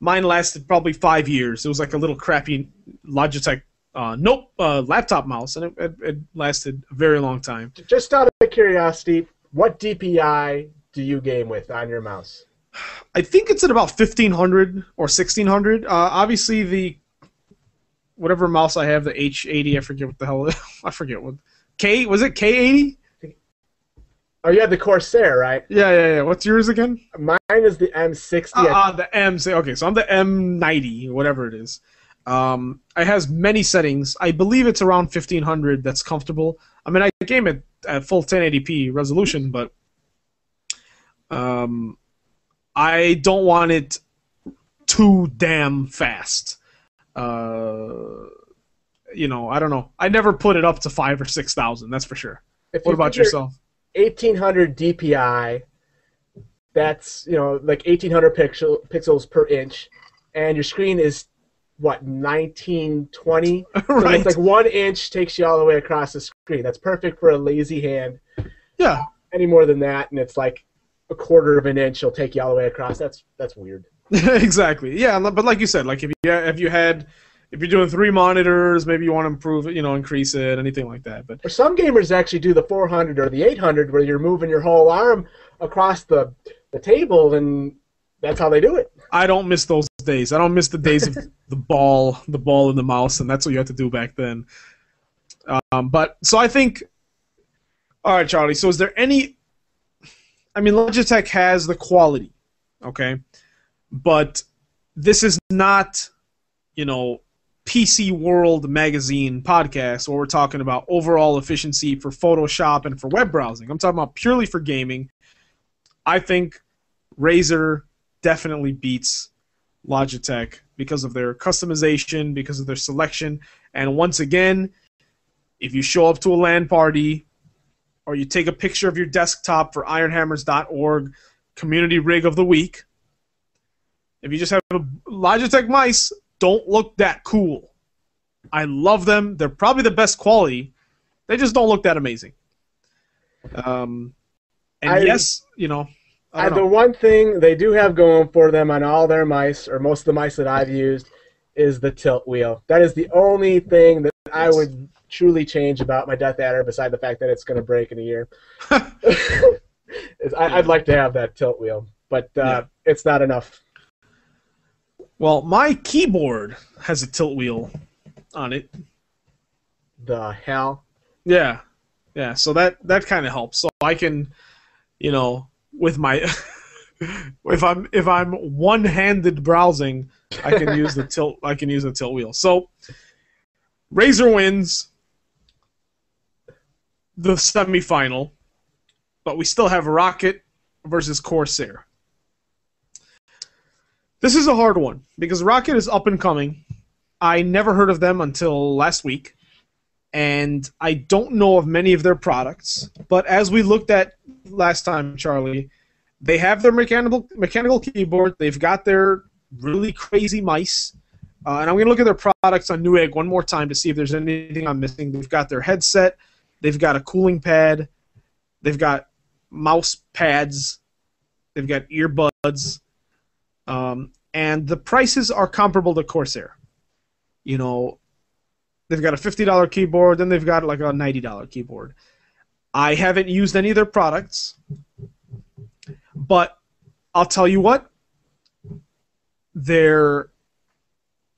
Speaker 1: Mine lasted probably 5 years. It was like a little crappy Logitech laptop mouse, and it lasted a very long time.
Speaker 2: Just out of curiosity, what DPI do you game with on your mouse?
Speaker 1: I think it's at about 1500 or 1600. Obviously, whatever mouse I have, the H80, I forget what the hell. I forget what. Was it K80?
Speaker 2: Oh, you had the Corsair, right?
Speaker 1: Yeah. What's yours again?
Speaker 2: Mine is the M60.
Speaker 1: The M. Okay, so I'm the M90, whatever it is. It has many settings. I believe it's around 1500. That's comfortable. I mean, I game it at full 1080p resolution, but I don't want it too damn fast. I don't know. I never put it up to 5,000 or 6,000. That's for sure. What about yourself?
Speaker 2: 1800 DPI. That's like 1800 pixels per inch, and your screen is what 1920.
Speaker 1: Right.
Speaker 2: So it's like 1 inch takes you all the way across the screen. That's perfect for a lazy hand.
Speaker 1: Yeah.
Speaker 2: Any more than that, and it's like a quarter of an inch will take you all the way across. That's weird.
Speaker 1: Exactly. Yeah, but like you said, like if you're doing 3 monitors, maybe you want to improve it, increase it, anything like that. But
Speaker 2: or some gamers actually do the 400 or the 800 where you're moving your whole arm across the table, and that's how they do it.
Speaker 1: I don't miss those days. I don't miss the days of the ball and the mouse, and that's what you had to do back then. But so I think, all right, Charlie. So is there any? I mean, Logitech has the quality, okay, but this is not, PC World Magazine podcast where we're talking about overall efficiency for Photoshop and for web browsing. I'm talking about purely for gaming. I think Razer definitely beats Logitech because of their customization, because of their selection. And once again, if you show up to a LAN party or you take a picture of your desktop for ironhammers.org community rig of the week, if you just have a Logitech mice, don't look that cool. I love them. They're probably the best quality. They just don't look that amazing. The
Speaker 2: one thing they do have going for them on all their mice, or most of the mice that I've used, is the tilt wheel. That is the only thing that I would truly change about my Death Adder, beside the fact that it's going to break in a year. I'd like to have that tilt wheel, but it's not enough.
Speaker 1: Well, my keyboard has a tilt wheel on it.
Speaker 2: The hell?
Speaker 1: Yeah. Yeah, so that kind of helps. So I can, with my if I'm one-handed browsing, I can use the tilt wheel. So Razer wins the semifinal, but we still have Rocket versus Corsair. This is a hard one because Rocket is up and coming. I never heard of them until last week, and I don't know of many of their products. But as we looked at last time, Charlie, they have their mechanical keyboard. They've got their really crazy mice. And I'm going to look at their products on Newegg one more time to see if there's anything I'm missing. They've got their headset. They've got a cooling pad. They've got mouse pads. They've got earbuds. And the prices are comparable to Corsair. They've got a $50 keyboard, then they've got like a $90 keyboard. I haven't used any of their products, but I'll tell you what, they're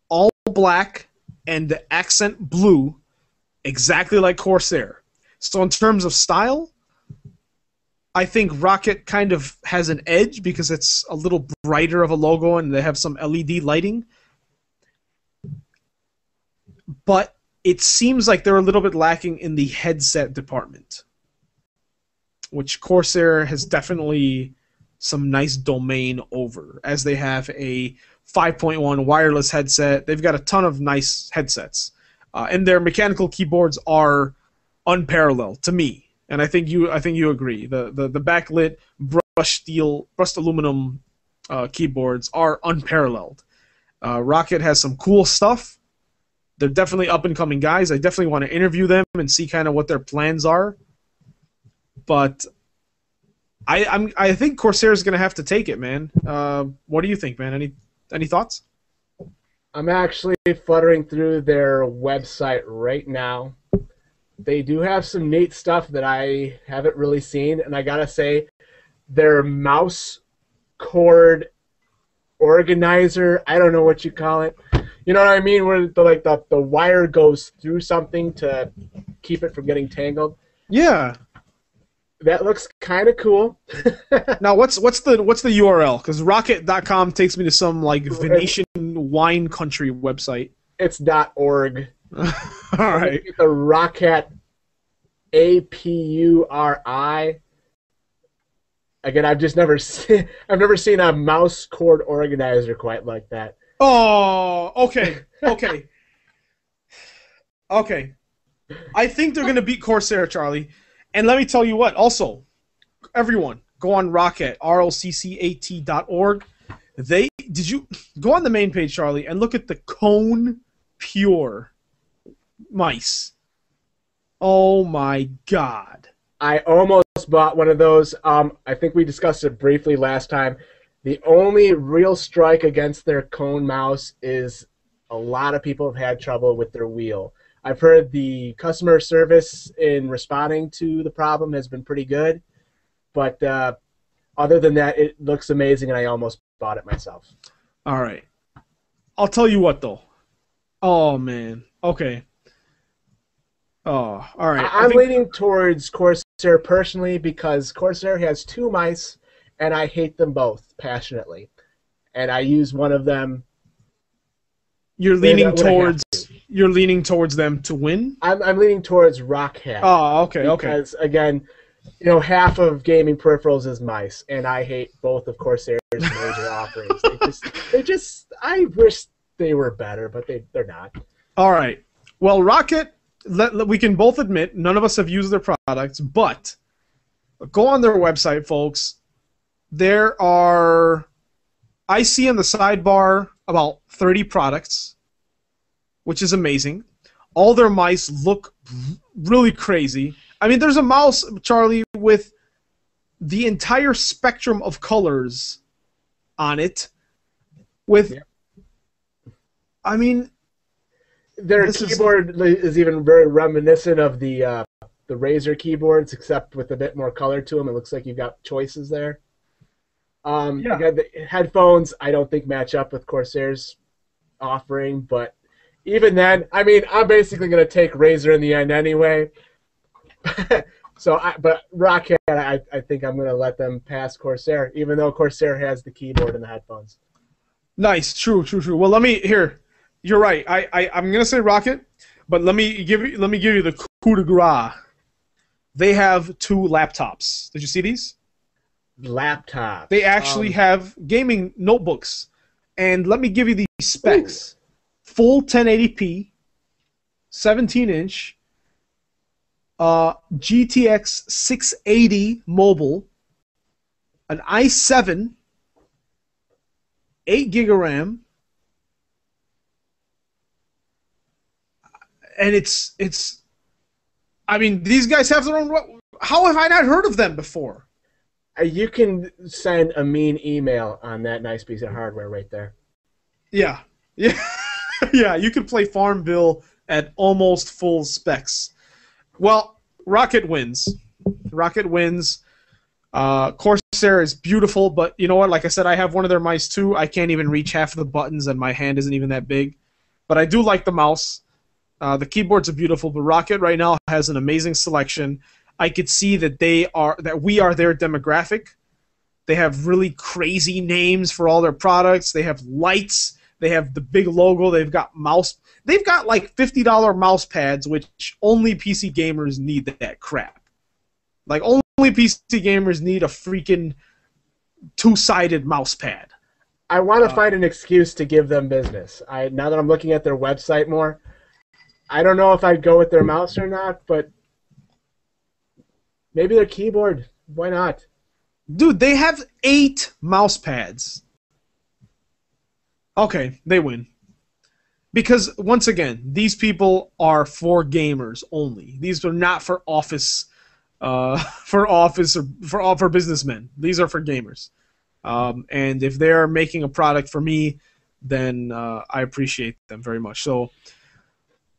Speaker 1: all black and the accent blue, exactly like Corsair. So in terms of style, I think Rocket kind of has an edge because it's a little brighter of a logo and they have some LED lighting. But it seems like they're a little bit lacking in the headset department, which Corsair has definitely some nice domain over, as they have a 5.1 wireless headset. They've got a ton of nice headsets, and their mechanical keyboards are unparalleled to me. And I think you agree. The backlit brushed aluminum keyboards are unparalleled. Rocket has some cool stuff. They're definitely up and coming guys. I definitely want to interview them and see kind of what their plans are. But I think Corsair is going to have to take it, man. What do you think, man? Any thoughts?
Speaker 2: I'm actually fluttering through their website right now. They do have some neat stuff that I haven't really seen, and I gotta say, their mouse cord organizer, I don't know what you call it. You know what I mean? Where the wire goes through something to keep it from getting tangled.
Speaker 1: Yeah.
Speaker 2: That looks kind of cool.
Speaker 1: Now, what's the URL? Because Rocket.com takes me to some like Venetian wine country website.
Speaker 2: It's .org.
Speaker 1: All right.
Speaker 2: The Rocket APURI. Again, I've never seen a mouse cord organizer quite like that.
Speaker 1: Oh, okay. Okay. I think they're gonna beat Corsair, Charlie. And let me tell you what. Also, everyone, go on Rocket, ROCCAT.org. Did you go on the main page, Charlie, and look at the Cone Pure mice? Oh my God!
Speaker 2: I almost bought one of those. I think we discussed it briefly last time. The only real strike against their Cone mouse is a lot of people have had trouble with their wheel. I've heard the customer service in responding to the problem has been pretty good, but other than that, it looks amazing, and I almost bought it myself.
Speaker 1: All right. I'll tell you what, though. Oh, man. Okay. Oh, all right.
Speaker 2: I'm leaning towards Corsair personally because Corsair has two mice, and I hate them both passionately. And I use one of them.
Speaker 1: You're leaning towards them to win?
Speaker 2: I'm leaning towards Rocket.
Speaker 1: Oh, okay,
Speaker 2: because, again, half of gaming peripherals is mice, and I hate both of Corsair's major offerings. I wish they were better, but they're not. All
Speaker 1: right. Well, Rocket, we can both admit none of us have used their products, but go on their website, folks. I see in the sidebar about 30 products, which is amazing. All their mice look really crazy. I mean, there's a mouse, Charlie, with the entire spectrum of colors on it. I mean,
Speaker 2: their keyboard is even very reminiscent of the Razer keyboards, except with a bit more color to them. It looks like you've got choices there.
Speaker 1: Yeah.
Speaker 2: Again, the headphones I don't think match up with Corsair's offering, but even then, I mean, I'm basically going to take Razer in the end anyway. But Rockhead, I think I'm going to let them pass Corsair, even though Corsair has the keyboard and the headphones.
Speaker 1: Nice. True. Well, here. You're right. I'm gonna say Rocket, but let me give you the coup de grace. They have 2 laptops. Did you see these?
Speaker 2: Laptops.
Speaker 1: They actually have gaming notebooks, and let me give you these specs: full 1080p, 17-inch, GTX 680 mobile, an i7, 8 gig of RAM, and it's. I mean, these guys have their own. How have I not heard of them before?
Speaker 2: You can send a mean email on that nice piece of hardware right there.
Speaker 1: Yeah. Yeah. You can play Farmville at almost full specs. Well, Rocket wins. Corsair is beautiful, but you know what? Like I said, I have one of their mice too. I can't even reach half of the buttons, and my hand isn't even that big. But I do like the mouse. The keyboards are beautiful, but Rocket right now has an amazing selection. I could see that we are their demographic. They have really crazy names for all their products. They have lights. They have the big logo. They've got like $50 mouse pads, which only PC gamers need that crap. Like only PC gamers need a freaking 2-sided mouse pad.
Speaker 2: I want to find an excuse to give them business. Now that I'm looking at their website more, I don't know if I'd go with their mouse or not, but maybe their keyboard. Why not?
Speaker 1: Dude, they have 8 mouse pads. Okay, they win. Because, once again, these people are for gamers only. These are not for office or for businessmen. These are for gamers. And if they're making a product for me, then I appreciate them very much. So,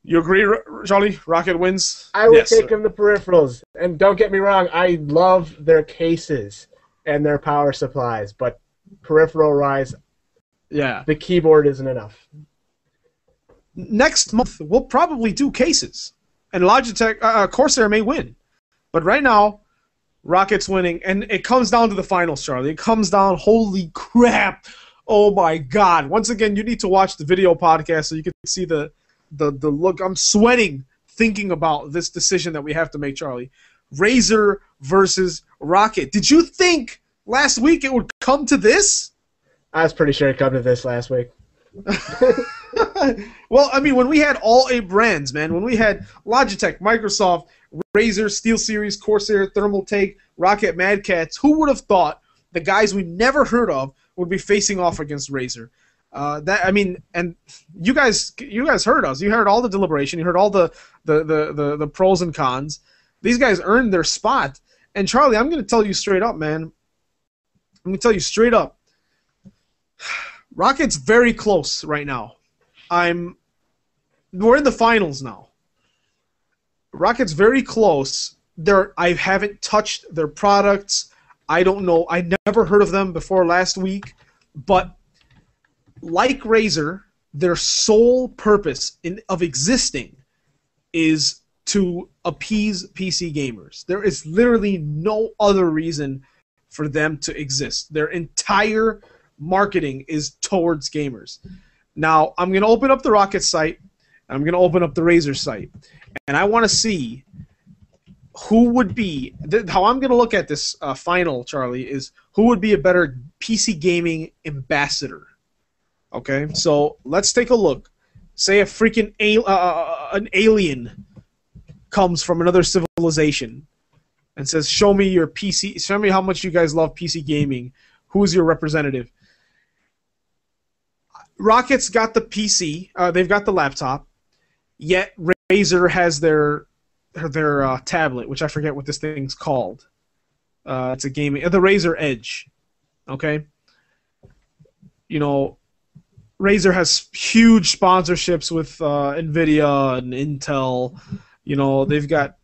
Speaker 1: you agree, Charlie? Rocket wins?
Speaker 2: I would take them the peripherals. And don't get me wrong, I love their cases and their power supplies, but peripheral-wise,
Speaker 1: yeah,
Speaker 2: the keyboard isn't enough.
Speaker 1: Next month, we'll probably do cases. And Logitech, Corsair may win. But right now, Rocket's winning. And it comes down to the finals, Charlie. It comes down, holy crap. Oh, my God. Once again, you need to watch the video podcast so you can see the look. I'm sweating thinking about this decision that we have to make, Charlie. Razer versus Rocket. Did you think last week it would come to this?
Speaker 2: I was pretty sure it come to this last week.
Speaker 1: Well, I mean, when we had all 8 brands, man, when we had Logitech, Microsoft, Razer, SteelSeries, Corsair, Thermaltake, Rocket, Mad Cats, who would have thought the guys we never heard of would be facing off against Razer? And you guys heard us. You heard all the deliberation. You heard all the pros and cons. These guys earned their spot. And Charlie, I'm going to tell you straight up, man. I'm going to tell you straight up. Rocket's very close right now. We're in the finals now. Rocket's very close. I haven't touched their products. I don't know. I never heard of them before last week. But like Razer, their sole purpose of existing is to appease PC gamers. There is literally no other reason for them to exist. Their entire marketing is towards gamers. Now, I'm going to open up the Rocket site, and I'm going to open up the Razer site, and I want to see who would be how I'm going to look at this final, Charlie, is who would be a better PC gaming ambassador. Okay, so let's take a look. Say a freaking an alien comes from another civilization and says, "Show me your PC. Show me how much you guys love PC gaming. Who's your representative?" Rocket's got the PC. They've got the laptop. Yet Razer has their tablet, which I forget what this thing's called. It's a gaming. The Razer Edge. Okay. You know, Razer has huge sponsorships with Nvidia and Intel. You know, they've got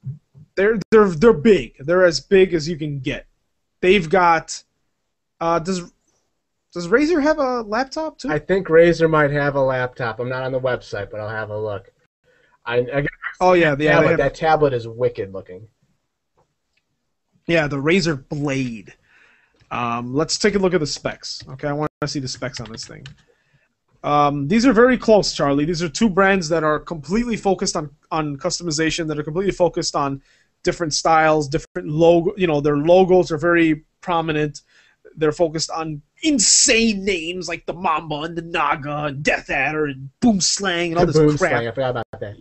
Speaker 1: they're big. They're as big as you can get. They've got Does Razer have a laptop too?
Speaker 2: I think Razer might have a laptop. I'm not on the website, but I'll have a look.
Speaker 1: Oh yeah, they have,
Speaker 2: that tablet is wicked looking.
Speaker 1: yeah, the Razer Blade. Let's take a look at the specs. Okay, I want to see the specs on this thing. These are very close, Charlie. These are two brands that are completely focused on customization, that are completely focused on different styles, different logo. You know, their logos are very prominent. They're focused on insane names like the Mamba and the Naga and Death Adder and Boomslang and all this crap.
Speaker 2: I forgot about that.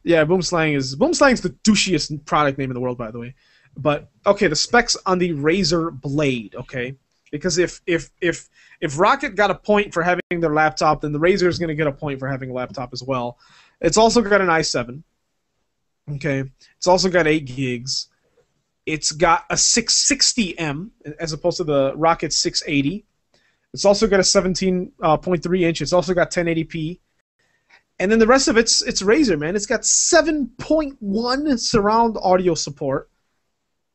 Speaker 1: Yeah, Boomslang's the douchiest product name in the world, by the way. But okay, the specs on the Razer Blade, okay? Because if Rocket got a point for having their laptop, then the Razer is going to get a point for having a laptop as well. It's also got an i7. Okay, it's also got 8 gigs. It's got a 660M as opposed to the Rocket 680. It's also got a 17.3 inch. It's also got 1080p. And then the rest of it's Razer, man. It's got 7.1 surround audio support.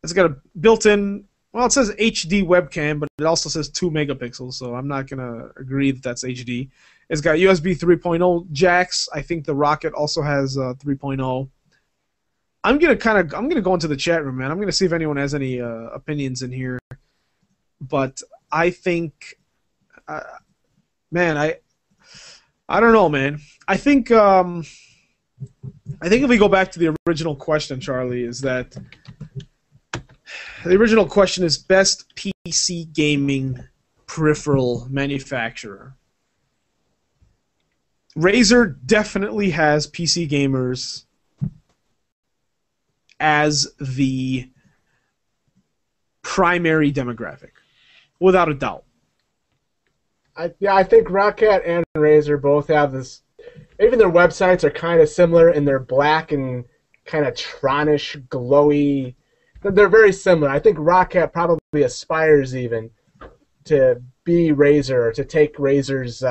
Speaker 1: It's got a built-in, well, it says HD webcam, but it also says 2 megapixels, so I'm not going to agree that that's HD. It's got USB 3.0 jacks. I think the Rocket also has 3.0. I'm gonna go into the chat room, man. I'm gonna see if anyone has any opinions in here. But I think, man, I don't know, man. I think if we go back to the original question, Charlie, is that the original question is best PC gaming peripheral manufacturer. Razer definitely has PC gamers as the primary demographic, without a doubt.
Speaker 2: I think Rocket and Razer both have this. Even their websites are kind of similar, and they're black and kind of Tronish, glowy. They're very similar. I think Rocket probably aspires even to be Razer, or to take Razer's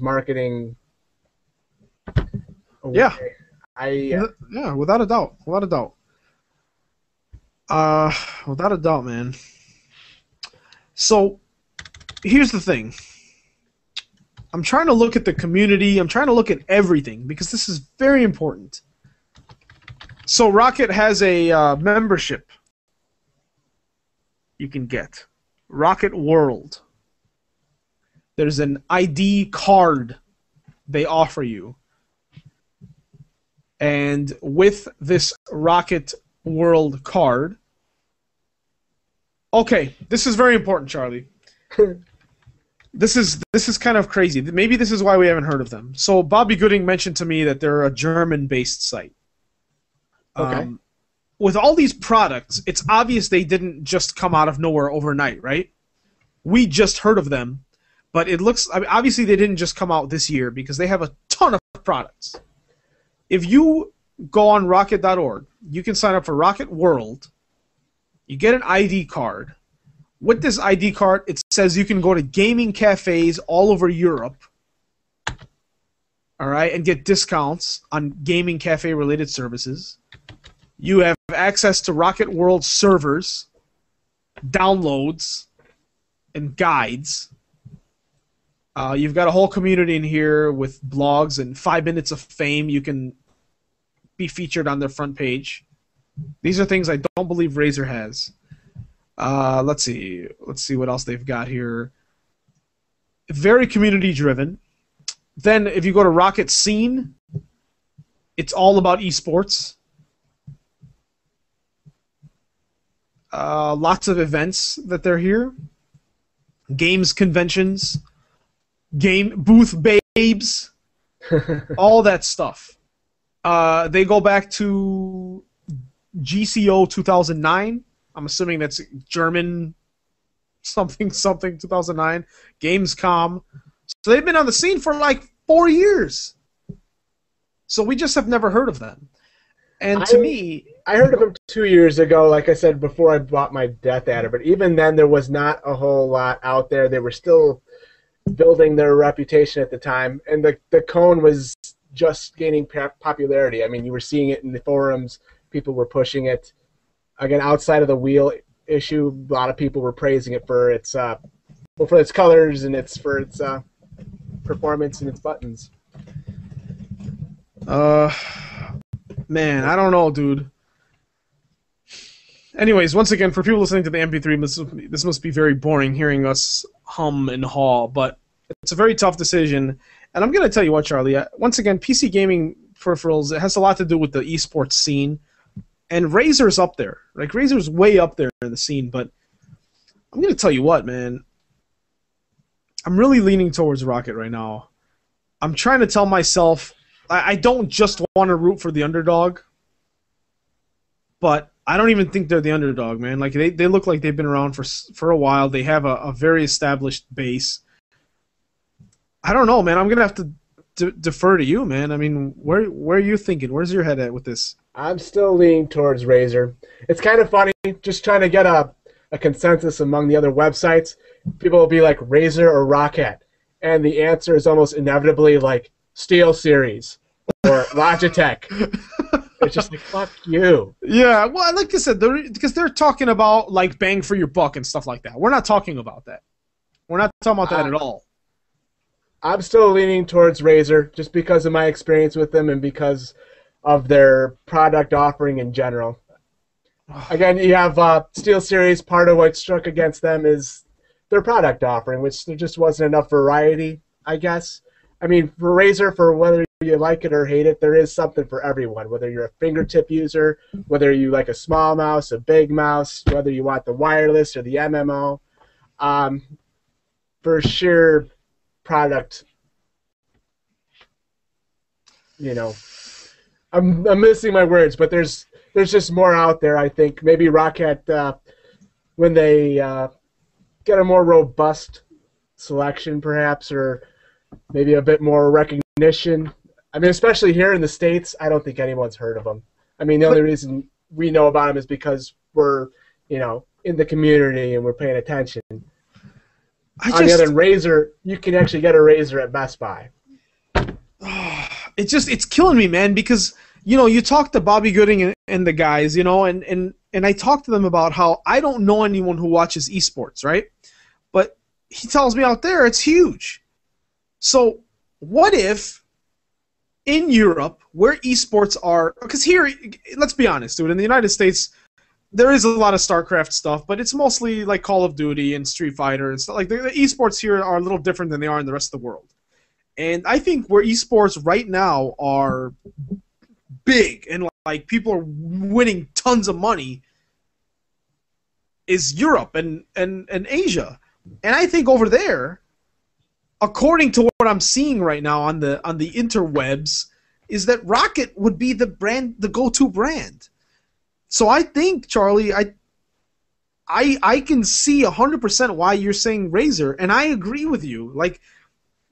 Speaker 2: marketing away.
Speaker 1: Yeah. Yeah, without a doubt. Without a doubt, man. So, here's the thing. I'm trying to look at the community. I'm trying to look at everything, because this is very important. So, Rocket has a membership you can get. Rocket World. There's an ID card they offer you. And with this Rocket World card... Okay, this is very important, Charlie. This is kind of crazy. Maybe this is why we haven't heard of them. So Bobby Gooding mentioned to me that they're a German-based site.
Speaker 2: Okay.
Speaker 1: With all these products, it's obvious they didn't just come out of nowhere overnight, right? We just heard of them, but it looks... I mean, obviously, they didn't just come out this year, because they have a ton of products. If you go on rocket.org, you can sign up for Rocket World. You get an ID card. With this ID card, it says you can go to gaming cafes all over Europe, all right, and get discounts on gaming cafe-related services. You have access to Rocket World servers, downloads, and guides. You've got a whole community in here with blogs and 5 minutes of fame. You can be featured on their front page. These are things I don't believe Razer has. Let's see what else they've got here. Very community driven. Then if you go to Rocket Scene, it's all about esports. Lots of events that they're here. Games conventions. Game booth babes. All that stuff. They go back to GCO 2009. I'm assuming that's German something 2009. Gamescom. So they've been on the scene for like 4 years. So we just have never heard of them. And to me...
Speaker 2: I heard of them 2 years ago, like I said, before I bought my Death Adder. But even then, there was not a whole lot out there. They were still building their reputation at the time. And the cone was just gaining popularity. I mean, you were seeing it in the forums. People were pushing it. Again, outside of the wheel, issue. A lot of people were praising it for its for its colors and for its performance and its buttons.
Speaker 1: Man, I don't know, dude. Anyways, once again, for people listening to the MP3, this must be very boring hearing us hum and haw, but it's a very tough decision. And I'm going to tell you what, Charlie. Once again, PC gaming peripherals, it has a lot to do with the esports scene. And Razer's up there. Like, Razer's way up there in the scene, but I'm going to tell you what, man. I'm really leaning towards Rocket right now. I'm trying to tell myself I don't just want to root for the underdog, but I don't even think they're the underdog, man. Like, they look like they've been around for a while. They have a very established base. I don't know, man. I'm gonna have to defer to you, man. I mean, where are you thinking? Where's your head at with this?
Speaker 2: I'm still leaning towards Razer. It's kind of funny, just trying to get a consensus among the other websites. People will be like Razer or Rocket, and the answer is almost inevitably like SteelSeries or Logitech. It's just like, fuck you.
Speaker 1: Yeah, well, like I said, because they're talking about like bang for your buck and stuff like that. We're not talking about that. We're not talking about that at all.
Speaker 2: I'm still leaning towards Razer just because of my experience with them and because of their product offering in general. Again, you have SteelSeries. Part of what struck against them is their product offering, which there just wasn't enough variety, I guess. I mean, for Razer, for whether you like it or hate it, there is something for everyone, whether you're a fingertip user, whether you like a small mouse, a big mouse, whether you want the wireless or the MMO. For sheer product, you know, I'm missing my words, but there's just more out there, I think. Maybe Rocket, when they get a more robust selection, perhaps, or maybe a bit more recognition. I mean, especially here in the States, I don't think anyone's heard of them. I mean, the only reason we know about them is because we're, you know, in the community and we're paying attention. On the other hand, Razer, you can actually get a Razer at Best Buy.
Speaker 1: It's killing me, man, because, you know, you talk to Bobby Gooding and the guys, you know, and I talk to them about how I don't know anyone who watches esports, right? But he tells me out there it's huge. So what if in Europe, where esports are, because here, let's be honest, dude, in the United States, there is a lot of StarCraft stuff, but it's mostly like Call of Duty and Street Fighter and stuff. Like the esports here are a little different than they are in the rest of the world. And I think where esports right now are big and like people are winning tons of money is Europe and Asia. And I think over there, according to what I'm seeing right now on the interwebs, is that Rocket would be the go-to brand. So I think, Charlie, I can see 100% why you're saying Razer, and I agree with you. Like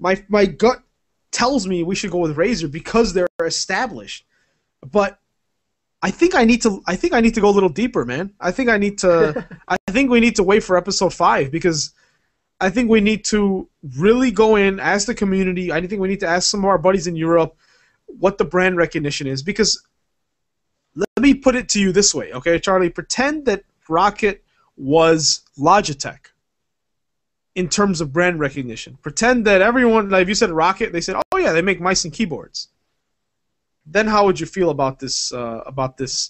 Speaker 1: my gut tells me we should go with Razer because they're established. But I think I need to go a little deeper, man. I think we need to wait for episode 5 because I think we need to really go in, ask the community. I think we need to ask some of our buddies in Europe what the brand recognition is. Because let me put it to you this way, okay, Charlie? Pretend that Rocket was Logitech in terms of brand recognition. Pretend that everyone, like if you said Rocket, they said, oh yeah, they make mice and keyboards. Then how would you feel about this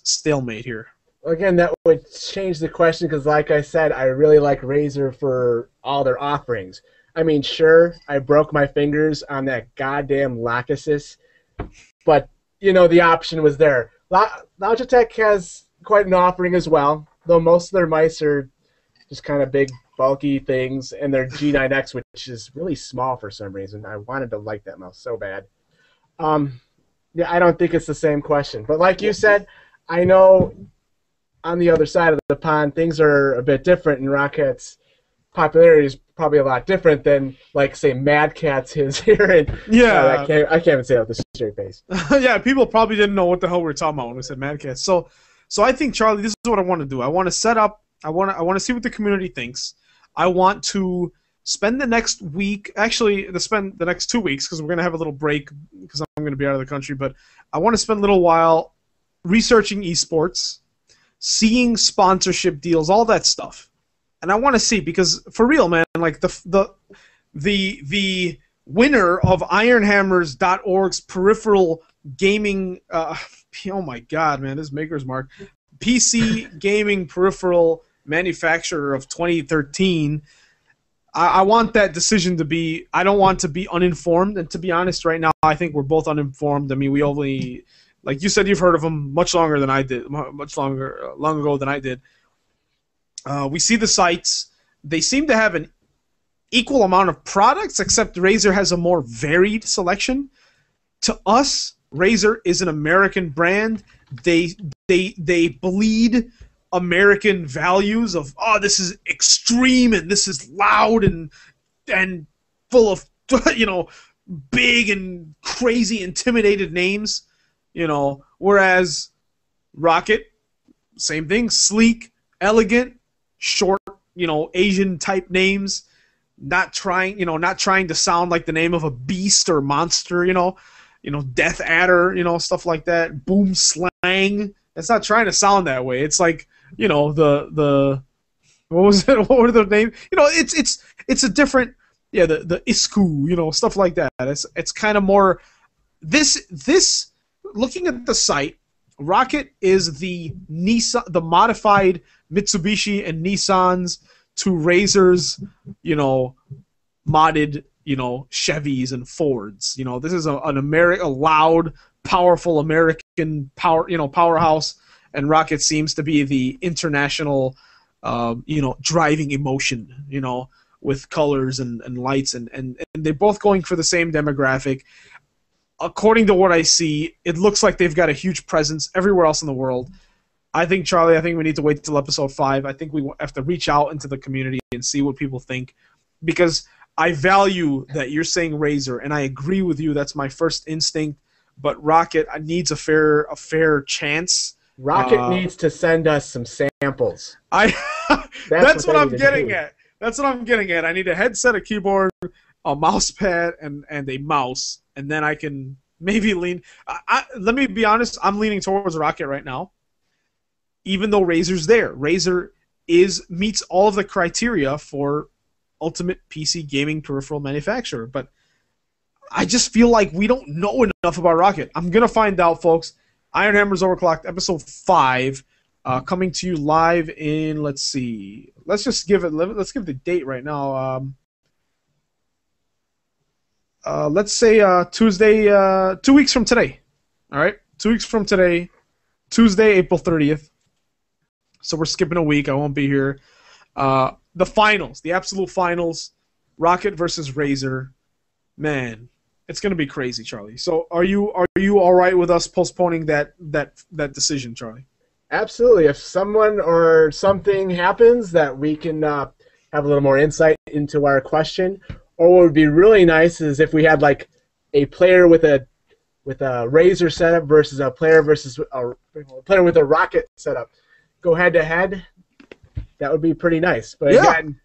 Speaker 1: stalemate here?
Speaker 2: Again, that would change the question because, like I said, I really like Razer for all their offerings. I mean, sure, I broke my fingers on that goddamn Locusys, but, you know, the option was there. Logitech has quite an offering as well, though most of their mice are just kind of big, bulky things, and their G9X, which is really small for some reason. I wanted to like that mouse so bad. Yeah, I don't think it's the same question. But like you said, I know on the other side of the pond, things are a bit different, and Rocket's popularity is probably a lot different than, like, say, Mad Catz is here. And,
Speaker 1: yeah.
Speaker 2: I can't even say that with a straight face.
Speaker 1: Yeah, people probably didn't know what the hell we were talking about when we said Mad Catz. So I think, Charlie, this is what I want to do. I want to set up. I want to see what the community thinks. I want to spend the next week, actually, to spend the next 2 weeks, because we're going to have a little break because I'm going to be out of the country, but I want to spend a little while researching esports, seeing sponsorship deals, all that stuff. And I want to see, because for real, man, like the winner of Ironhammers.org's peripheral gaming, oh my God, man, this Maker's Mark, PC gaming peripheral manufacturer of 2013. I want that decision to be. I don't want to be uninformed, and to be honest, right now, I think we're both uninformed. I mean, we only, like you said, you've heard of them much longer than I did, long ago than I did. We see the sites; they seem to have an equal amount of products, except Razer has a more varied selection. To us, Razer is an American brand. They bleed American values of, oh, this is extreme and this is loud and full of, you know, big and crazy intimidated names, you know, whereas Rocket, same thing, sleek, elegant, short, you know, Asian type names, not trying to sound like the name of a beast or monster, you know, Death Adder, you know, stuff like that, boom slang. It's not trying to sound that way. It's like, you know, the what was it? What were the names? You know, it's a different, yeah, the Isku, you know, stuff like that. It's kind of more this looking at the site, Rocket is the modified Mitsubishi and Nissans to Razer's, you know, modded, you know, Chevys and Fords. You know, this is a loud, powerful American powerhouse. And Rocket seems to be the international, you know, driving emotion, you know, with colors and lights. And they're both going for the same demographic. According to what I see, it looks like they've got a huge presence everywhere else in the world. I think, Charlie, we need to wait till episode 5. I think we have to reach out into the community and see what people think. Because I value that you're saying Razer, and I agree with you. That's my first instinct. But Rocket needs a fair chance.
Speaker 2: Rocket needs to send us some samples.
Speaker 1: That's what I'm getting at. That's what I'm getting at. I need a headset, a keyboard, a mouse pad, and a mouse, and then I can maybe lean. Let me be honest. I'm leaning towards Rocket right now, even though Razer's there. Razer meets all of the criteria for ultimate PC gaming peripheral manufacturer, but I just feel like we don't know enough about Rocket. I'm gonna find out, folks. Ironhammers Overclocked, episode 5, coming to you live in, let's see, let's give the date right now. Let's say Tuesday, 2 weeks from today. All right, 2 weeks from today, Tuesday, April 30th. So we're skipping a week. I won't be here. The finals, the absolute finals, Rocket versus Razer. Man, it's gonna be crazy, Charlie. So are you all right with us postponing that decision, Charlie?
Speaker 2: Absolutely. If someone or something happens that we can have a little more insight into our question, or what would be really nice is if we had like a player with a Razer setup versus a player with a Rocket setup, go head to head. That would be pretty nice. But
Speaker 1: yeah.
Speaker 2: Again,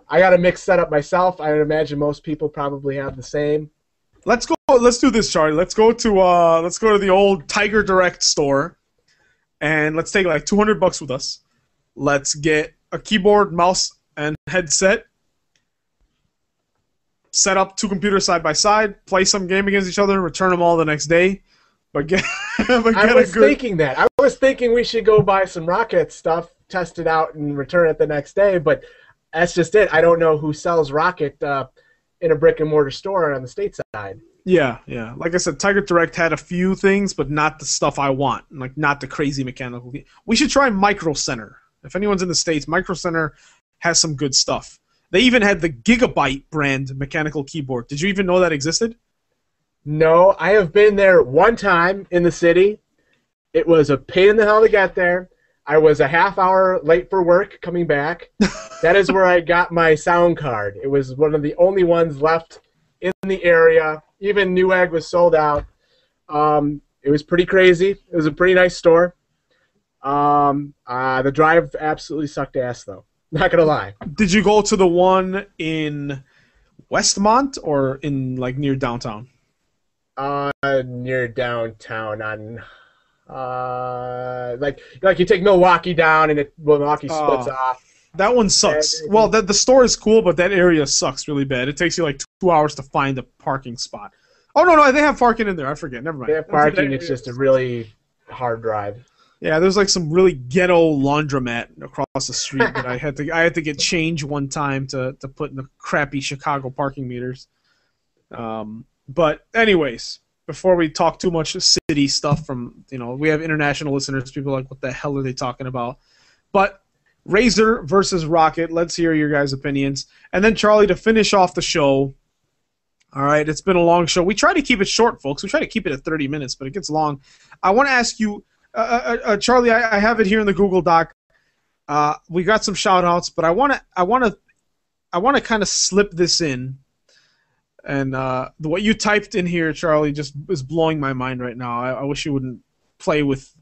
Speaker 2: I got a mixed setup myself. I would imagine most people probably have the same.
Speaker 1: Let's go. Let's do this, Charlie. Let's go to the old Tiger Direct store, and let's take like $200 with us. Let's get a keyboard, mouse, and headset. Set up 2 computers side by side. Play some game against each other. Return them all the next day. I was thinking we should go buy some Rocket stuff, test it out, and return it the next day. But that's just it. I don't know who sells Rocket in a brick-and-mortar store on the stateside. Yeah. Like I said, Tiger Direct had a few things, but not the stuff I want. Like, not the crazy mechanical. We should try Micro Center. If anyone's in the States, Micro Center has some good stuff. They even had the Gigabyte brand mechanical keyboard. Did you even know that existed?
Speaker 2: No, I have been there one time in the city. It was a pain in the hell to get there. I was a half hour late for work coming back. That is where I got my sound card. It was one of the only ones left in the area. Even Newegg was sold out. It was pretty crazy. It was a pretty nice store. The drive absolutely sucked ass, though. Not going to lie.
Speaker 1: Did you go to the one in Westmont or in, like, near downtown?
Speaker 2: Near downtown on Like you take Milwaukee down and Milwaukee splits off.
Speaker 1: That one sucks. Well, the store is cool, but that area sucks really bad. It takes you like 2 hours to find a parking spot. Oh, no, they have parking in there. I forget. Never mind.
Speaker 2: They have parking. It's just a really hard drive.
Speaker 1: Yeah, there's like some really ghetto laundromat across the street that I had to get change one time to put in the crappy Chicago parking meters. But anyways, before we talk too much city stuff from, we have international listeners. People are like, what the hell are they talking about? But Razer versus Rocket. Let's hear your guys' opinions. And then, Charlie, to finish off the show. All right, it's been a long show. We try to keep it short, folks. We try to keep it at 30 minutes, but it gets long. I want to ask you, Charlie, I have it here in the Google Doc. We got some shout-outs, but I want to kind of slip this in. And what you typed in here, Charlie, just is blowing my mind right now. I wish you wouldn't play with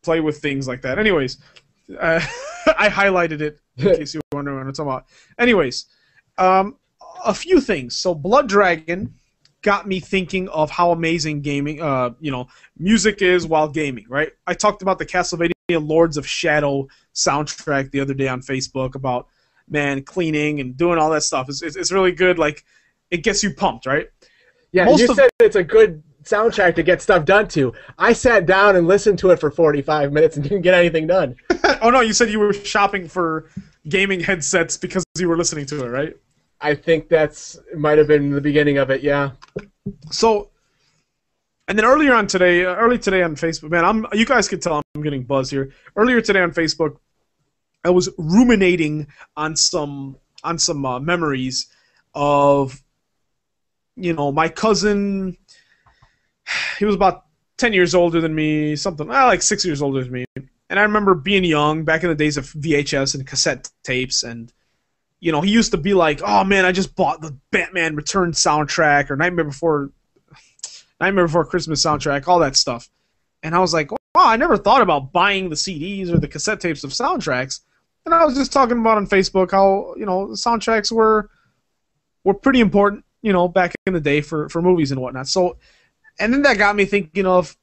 Speaker 1: things like that. Anyways, I highlighted it in case you were wondering what I'm talking about. Anyways, a few things. So Blood Dragon got me thinking of how amazing gaming, music is while gaming, right? I talked about the Castlevania Lords of Shadow soundtrack the other day on Facebook about, man, cleaning and doing all that stuff. It's really good. Like, it gets you pumped, right?
Speaker 2: Yeah, you said it's a good soundtrack to get stuff done to. I sat down and listened to it for 45 minutes and didn't get anything done.
Speaker 1: Oh, no, you said you were shopping for gaming headsets because you were listening to it, right?
Speaker 2: I think might have been the beginning of it, yeah.
Speaker 1: So, and then early today on Facebook, man, you guys can tell I'm getting buzzed here. Earlier today on Facebook, I was ruminating on some memories of, my cousin. He was about 10 years older than me, like 6 years older than me. And I remember being young, back in the days of VHS and cassette tapes, and he used to be like, oh man, I just bought the Batman Returns soundtrack or Nightmare Before Christmas soundtrack, all that stuff. And I was like, wow, I never thought about buying the CDs or the cassette tapes of soundtracks. And I was just talking about on Facebook how, soundtracks were pretty important, back in the day for movies and whatnot. So, and then that got me thinking of,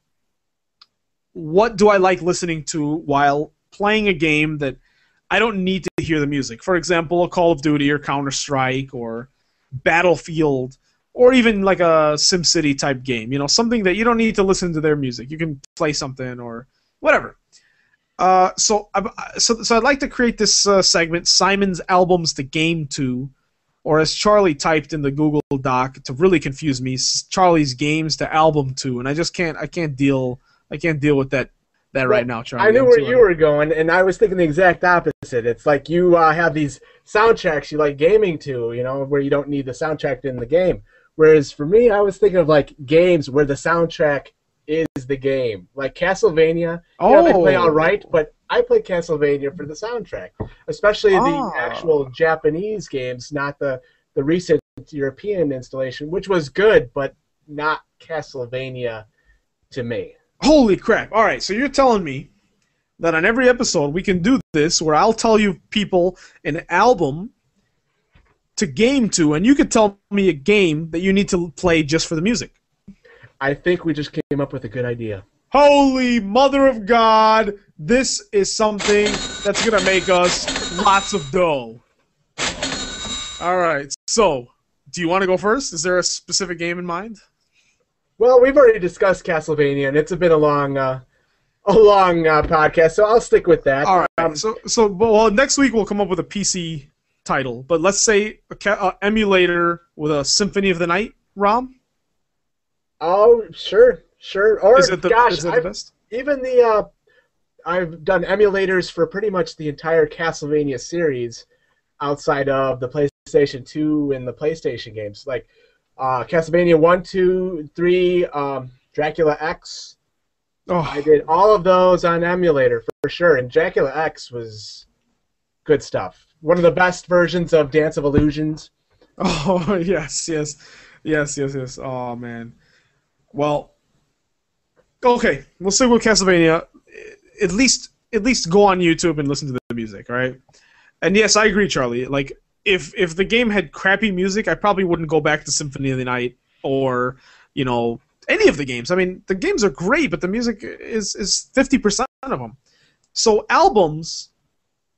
Speaker 1: what do I like listening to while playing a game that I don't need to hear the music? For example, a Call of Duty or Counter-Strike or Battlefield, or even like a SimCity type game. Something that you don't need to listen to their music. You can play something or whatever. So I'd like to create this segment, Simon's Albums to Game To, or as Charlie typed in the Google Doc to really confuse me, Charlie's Games to Album To, and I can't deal with that right now, Charlie.
Speaker 2: I knew where you were going, and I was thinking the exact opposite. It's like you have these soundtracks you like gaming to, where you don't need the soundtrack in the game. Whereas for me, I was thinking of like games where the soundtrack is the game. Like Castlevania, they play all right, but I play Castlevania for the soundtrack. Especially the actual Japanese games, not the recent European installation, which was good, but not Castlevania to me.
Speaker 1: Holy crap. All right, so you're telling me that on every episode we can do this where I'll tell you people an album to game to, and you could tell me a game that you need to play just for the music.
Speaker 2: I think we just came up with a good idea.
Speaker 1: Holy mother of God, this is something that's going to make us lots of dough. All right, so do you want to go first? Is there a specific game in mind?
Speaker 2: Well, we've already discussed Castlevania, and it's been a long podcast, so I'll stick with that.
Speaker 1: All right. So next week we'll come up with a PC title, but let's say a emulator with a Symphony of the Night ROM.
Speaker 2: Oh, sure. Or
Speaker 1: is it the best?
Speaker 2: Even I've done emulators for pretty much the entire Castlevania series, outside of the PlayStation 2 and the PlayStation games, like Castlevania 1, 2, 3, Dracula X. Oh. I did all of those on emulator for sure, and Dracula X was good stuff. One of the best versions of Dance of Illusions.
Speaker 1: Oh, yes. Oh, man. Well, okay, we'll stick with Castlevania. At least go on YouTube and listen to the music, all right? And yes, I agree, Charlie. Like, if the game had crappy music, I probably wouldn't go back to Symphony of the Night or, any of the games. I mean, the games are great, but the music is 50% of them. So albums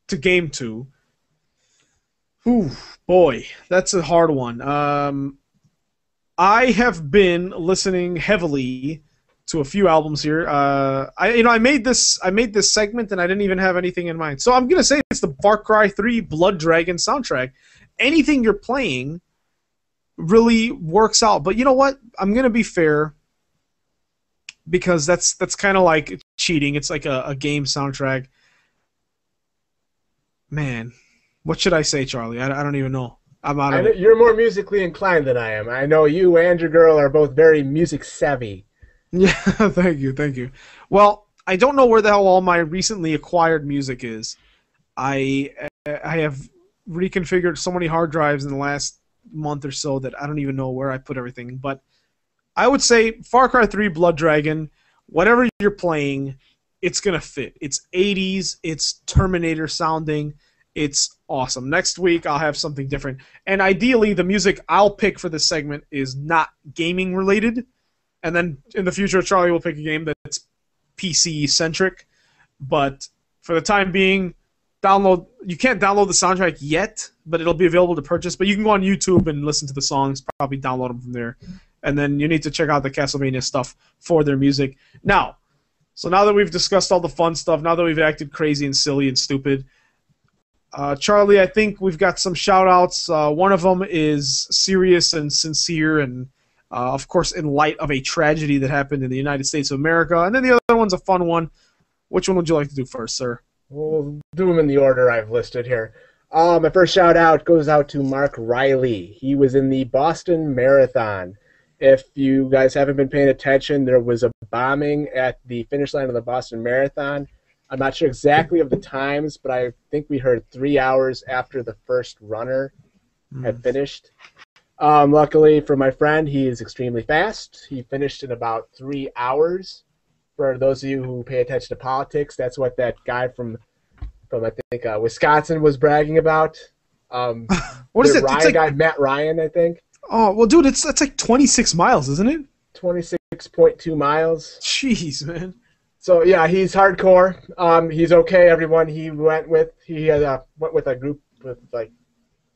Speaker 1: to game 2. Ooh, boy, that's a hard one. I have been listening heavily to a few albums here. I made this segment and I didn't even have anything in mind. So I'm gonna say it's the Far Cry 3 Blood Dragon soundtrack. Anything you're playing really works out. But you know what? I'm gonna be fair because that's kind of like cheating. It's like a game soundtrack. Man, what should I say, Charlie? I don't even know. I'm out of it.
Speaker 2: You're more musically inclined than I am. I know you and your girl are both very music savvy.
Speaker 1: Yeah, thank you. Well, I don't know where the hell all my recently acquired music is. I have reconfigured so many hard drives in the last month or so that I don't even know where I put everything. But I would say Far Cry 3 Blood Dragon, whatever you're playing, it's going to fit. It's 80s, it's Terminator sounding, it's awesome. Next week I'll have something different. And ideally the music I'll pick for this segment is not gaming related. And then in the future Charlie will pick a game that's PC centric. But for the time being, you can't download the soundtrack yet, but it'll be available to purchase. But you can go on YouTube and listen to the songs, probably download them from there. And then you need to check out the Castlevania stuff for their music. Now that we've discussed all the fun stuff, now that we've acted crazy and silly and stupid, Charlie, I think we've got some shout-outs. One of them is serious and sincere and, of course, in light of a tragedy that happened in the United States of America. And then the other one's a fun one. Which one would you like to do first, sir?
Speaker 2: We'll do them in the order I've listed here. My first shout-out goes out to Mark Riley. He was in the Boston Marathon. If you guys haven't been paying attention, there was a bombing at the finish line of the Boston Marathon. I'm not sure exactly of the times, but I think we heard 3 hours after the first runner had finished. Luckily for my friend, he is extremely fast. He finished in about 3 hours. For those of you who pay attention to politics, that's what that guy from I think Wisconsin was bragging about.
Speaker 1: What is it?
Speaker 2: Ryan guy, Matt Ryan, I think.
Speaker 1: Oh well, dude, that's like 26 miles, isn't it?
Speaker 2: 26.2 miles.
Speaker 1: Jeez, man.
Speaker 2: So yeah, he's hardcore. He's okay. Everyone he went with, went with a group with like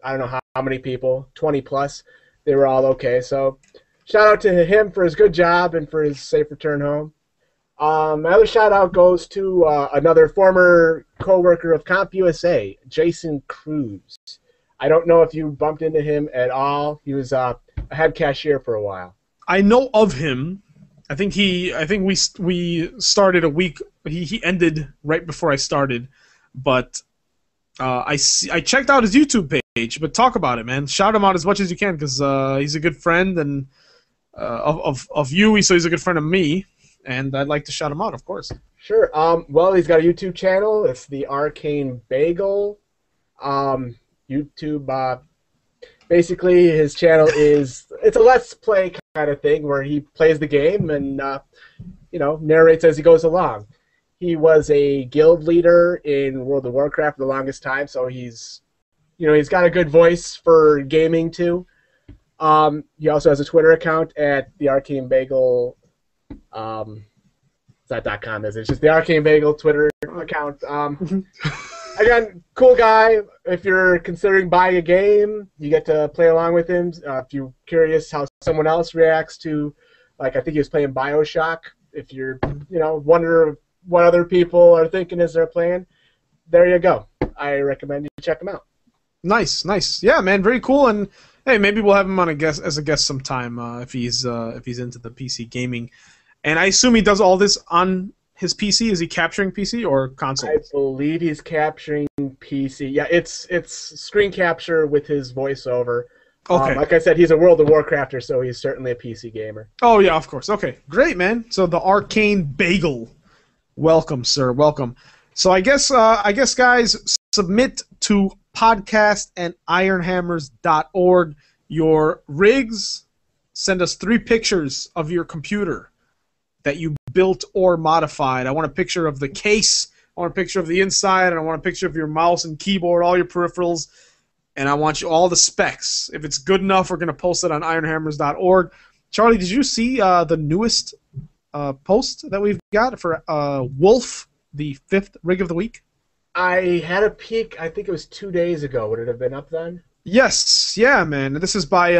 Speaker 2: I don't know how many people, 20 plus. They were all okay. So shout out to him for his good job and for his safe return home. My other shout out goes to another former coworker of CompUSA, Jason Cruz. I don't know if you bumped into him at all. He was a head cashier for a while.
Speaker 1: I know of him. I think we started a week. He ended right before I started, but I checked out his YouTube page. But talk about it, man. Shout him out as much as you can because he's a good friend and of you. So he's a good friend of me, and I'd like to shout him out, of course.
Speaker 2: Sure. Well, he's got a YouTube channel. It's the Arcane Bagel. YouTube. Basically, his channel it's a let's play kind of thing where he plays the game and narrates as he goes along. He was a guild leader in World of Warcraft for the longest time, so he's got a good voice for gaming too. He also has a Twitter account at the Arcane Bagel. It's not .com, is it? It's just the Arcane Bagel Twitter account. Again, cool guy. If you're considering buying a game, you get to play along with him. If you're curious how someone else reacts to, like I think he was playing BioShock. If you're, wonder what other people are thinking as they're playing, there you go. I recommend you check him out.
Speaker 1: Nice. Yeah, man, very cool. And hey, maybe we'll have him on as a guest sometime if he's into the PC gaming. And I assume he does all this on his PC. Is he capturing PC or console?
Speaker 2: I believe he's capturing PC. Yeah, it's screen capture with his voiceover.
Speaker 1: Okay.
Speaker 2: Like I said, he's a World of Warcrafter, so he's certainly a PC gamer.
Speaker 1: Oh yeah, of course. Okay, great, man. So the Arcane Bagel, welcome, sir, welcome. So I guess guys, submit to podcast@ironhammers.org your rigs. Send us 3 pictures of your computer that you built or modified. I want a picture of the case, I want a picture of the inside, and I want a picture of your mouse and keyboard, all your peripherals, and I want you all the specs. If it's good enough, we're going to post it on ironhammers.org. Charlie, did you see the newest post that we've got for Wolf, the 5th rig of the week?
Speaker 2: I had a peek. I think it was 2 days ago. Would it have been up then?
Speaker 1: Yes, yeah, man. This is by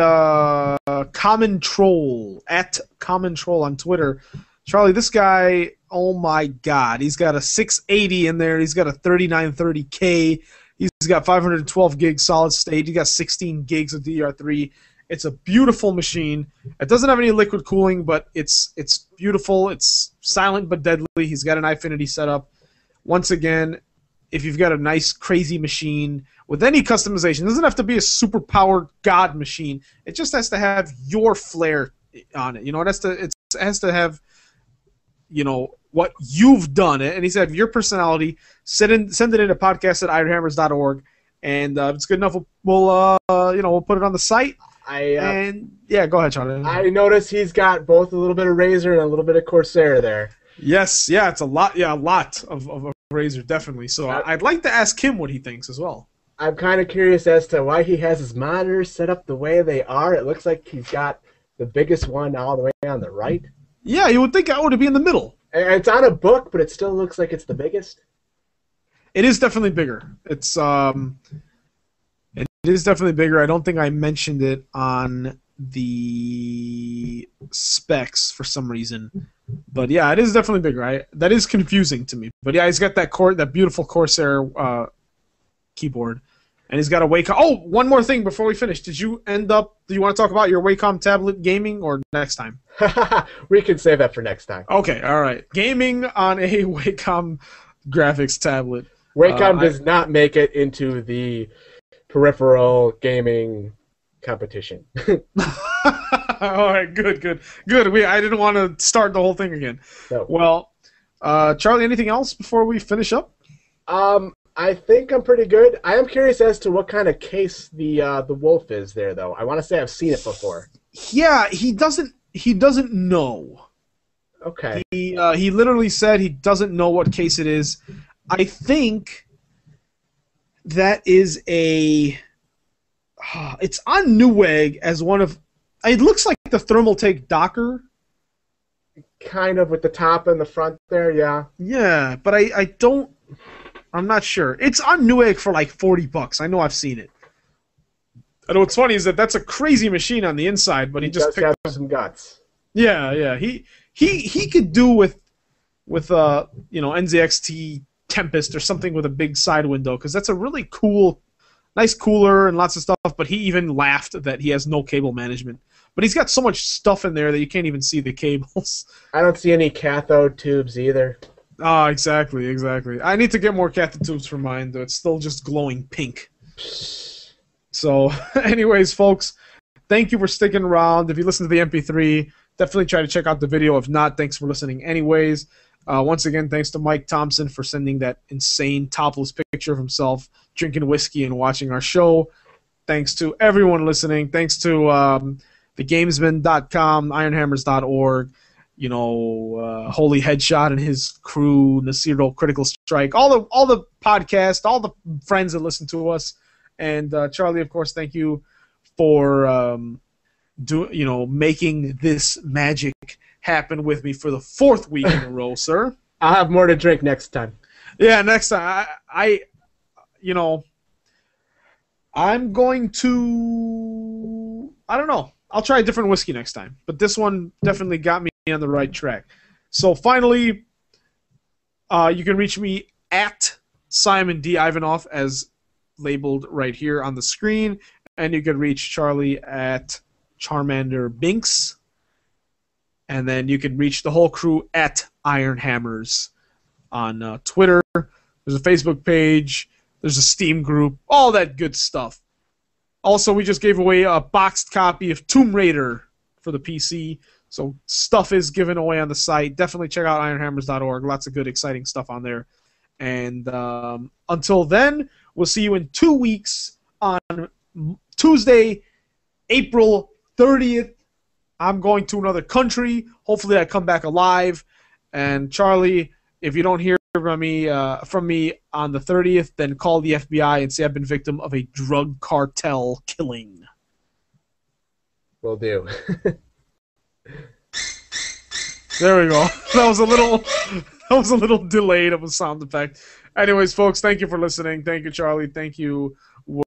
Speaker 1: Common Troll, at Common Troll on Twitter. Charlie, this guy, oh my God, he's got a 680 in there. He's got a 3930K. He's got 512 gigs solid state. He's got 16 gigs of DDR3. It's a beautiful machine. It doesn't have any liquid cooling, but it's beautiful. It's silent but deadly. He's got an Ifinity setup. Once again, if you've got a nice, crazy machine with any customization, it doesn't have to be a super-powered God machine. It just has to have your flair on it. You know, it has to have, you know, what you've done. And he said, your personality, send it in to podcast@ironhammers.org, and if it's good enough, we'll put it on the site. Yeah, go ahead, Charlie.
Speaker 2: I noticed he's got both a little bit of Razer and a little bit of Corsair there.
Speaker 1: Yes, yeah, it's a lot. Yeah, a lot of Razer, definitely. So I'd like to ask him what he thinks as well.
Speaker 2: I'm kind of curious as to why he has his monitors set up the way they are. It looks like he's got the biggest one all the way on the right.
Speaker 1: Yeah, you would think I would be in the middle.
Speaker 2: And it's on a book, but it still looks like it's the biggest.
Speaker 1: It is definitely bigger. It is definitely bigger. I don't think I mentioned it on the specs for some reason. But yeah, it is definitely bigger. That is confusing to me. But yeah, he's got that beautiful Corsair keyboard. And he's got a Wacom. Oh, one more thing before we finish. Do you want to talk about your Wacom tablet gaming or next time?
Speaker 2: We can save that for next time.
Speaker 1: Okay, all right. Gaming on a Wacom graphics tablet.
Speaker 2: Wacom does not make it into the peripheral gaming competition.
Speaker 1: All right, good. I didn't want to start the whole thing again.
Speaker 2: No.
Speaker 1: Well, Charlie, anything else before we finish up?
Speaker 2: I think I'm pretty good. I am curious as to what kind of case the Wolf is there, though. I want to say I've seen it before.
Speaker 1: Yeah, he doesn't know.
Speaker 2: Okay.
Speaker 1: He literally said he doesn't know what case it is. I think that is it's on Newegg as one of. It looks like the Thermaltake Docker.
Speaker 2: Kind of with the top and the front there, yeah.
Speaker 1: Yeah, but I'm not sure. It's on Newegg for like $40. I know I've seen it. And what's funny is that's a crazy machine on the inside, but he just picked
Speaker 2: up some guts.
Speaker 1: Yeah. He could do with NZXT Tempest or something with a big side window, because that's a really cool, nice cooler and lots of stuff. But he even laughed that he has no cable management. But he's got so much stuff in there that you can't even see the cables. I
Speaker 2: don't see any cathode tubes either.
Speaker 1: Oh, exactly. I need to get more cathode tubes for mine, though. It's still just glowing pink. So, anyways, folks, thank you for sticking around. If you listen to the MP3, definitely try to check out the video. If not, thanks for listening anyways. Once again, thanks to Mike Thompson for sending that insane topless picture of himself drinking whiskey and watching our show. Thanks to everyone listening. Thanks to thegamesman.com, ironhammers.org, Holy Headshot and his crew, Nasiro Critical Strike, all the podcasts, all the friends that listen to us. And Charlie, of course, thank you for making this magic happen with me for the 4th week in a row, sir.
Speaker 2: I'll have more to drink next time.
Speaker 1: Yeah, next time. I'm going to, I don't know. I'll try a different whiskey next time. But this one definitely got me on the right track. So finally, you can reach me at Simon D. Ivanoff, as labeled right here on the screen. And you can reach Charlie at Charmander Binks. And then you can reach the whole crew at Ironhammers on Twitter. There's a Facebook page. There's a Steam group. All that good stuff. Also, we just gave away a boxed copy of Tomb Raider for the PC. So stuff is given away on the site. Definitely check out ironhammers.org. Lots of good, exciting stuff on there. And until then, we'll see you in 2 weeks on Tuesday, April 30th. I'm going to another country. Hopefully I come back alive. And Charlie, if you don't hear from me on the 30th, then call the FBI and say I've been victim of a drug cartel killing.
Speaker 2: Will do.
Speaker 1: There we go. That was a little delayed of a sound effect. Anyways, folks, thank you for listening. Thank you, Charlie. Thank you,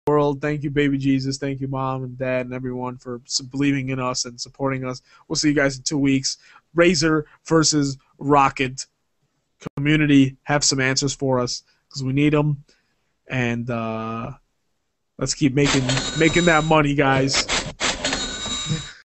Speaker 1: world. Thank you, baby Jesus. Thank you, mom and dad and everyone for believing in us and supporting us. We'll see you guys in 2 weeks. Razor versus Rocket. Community, have some answers for us because we need them. And let's keep making that money, guys.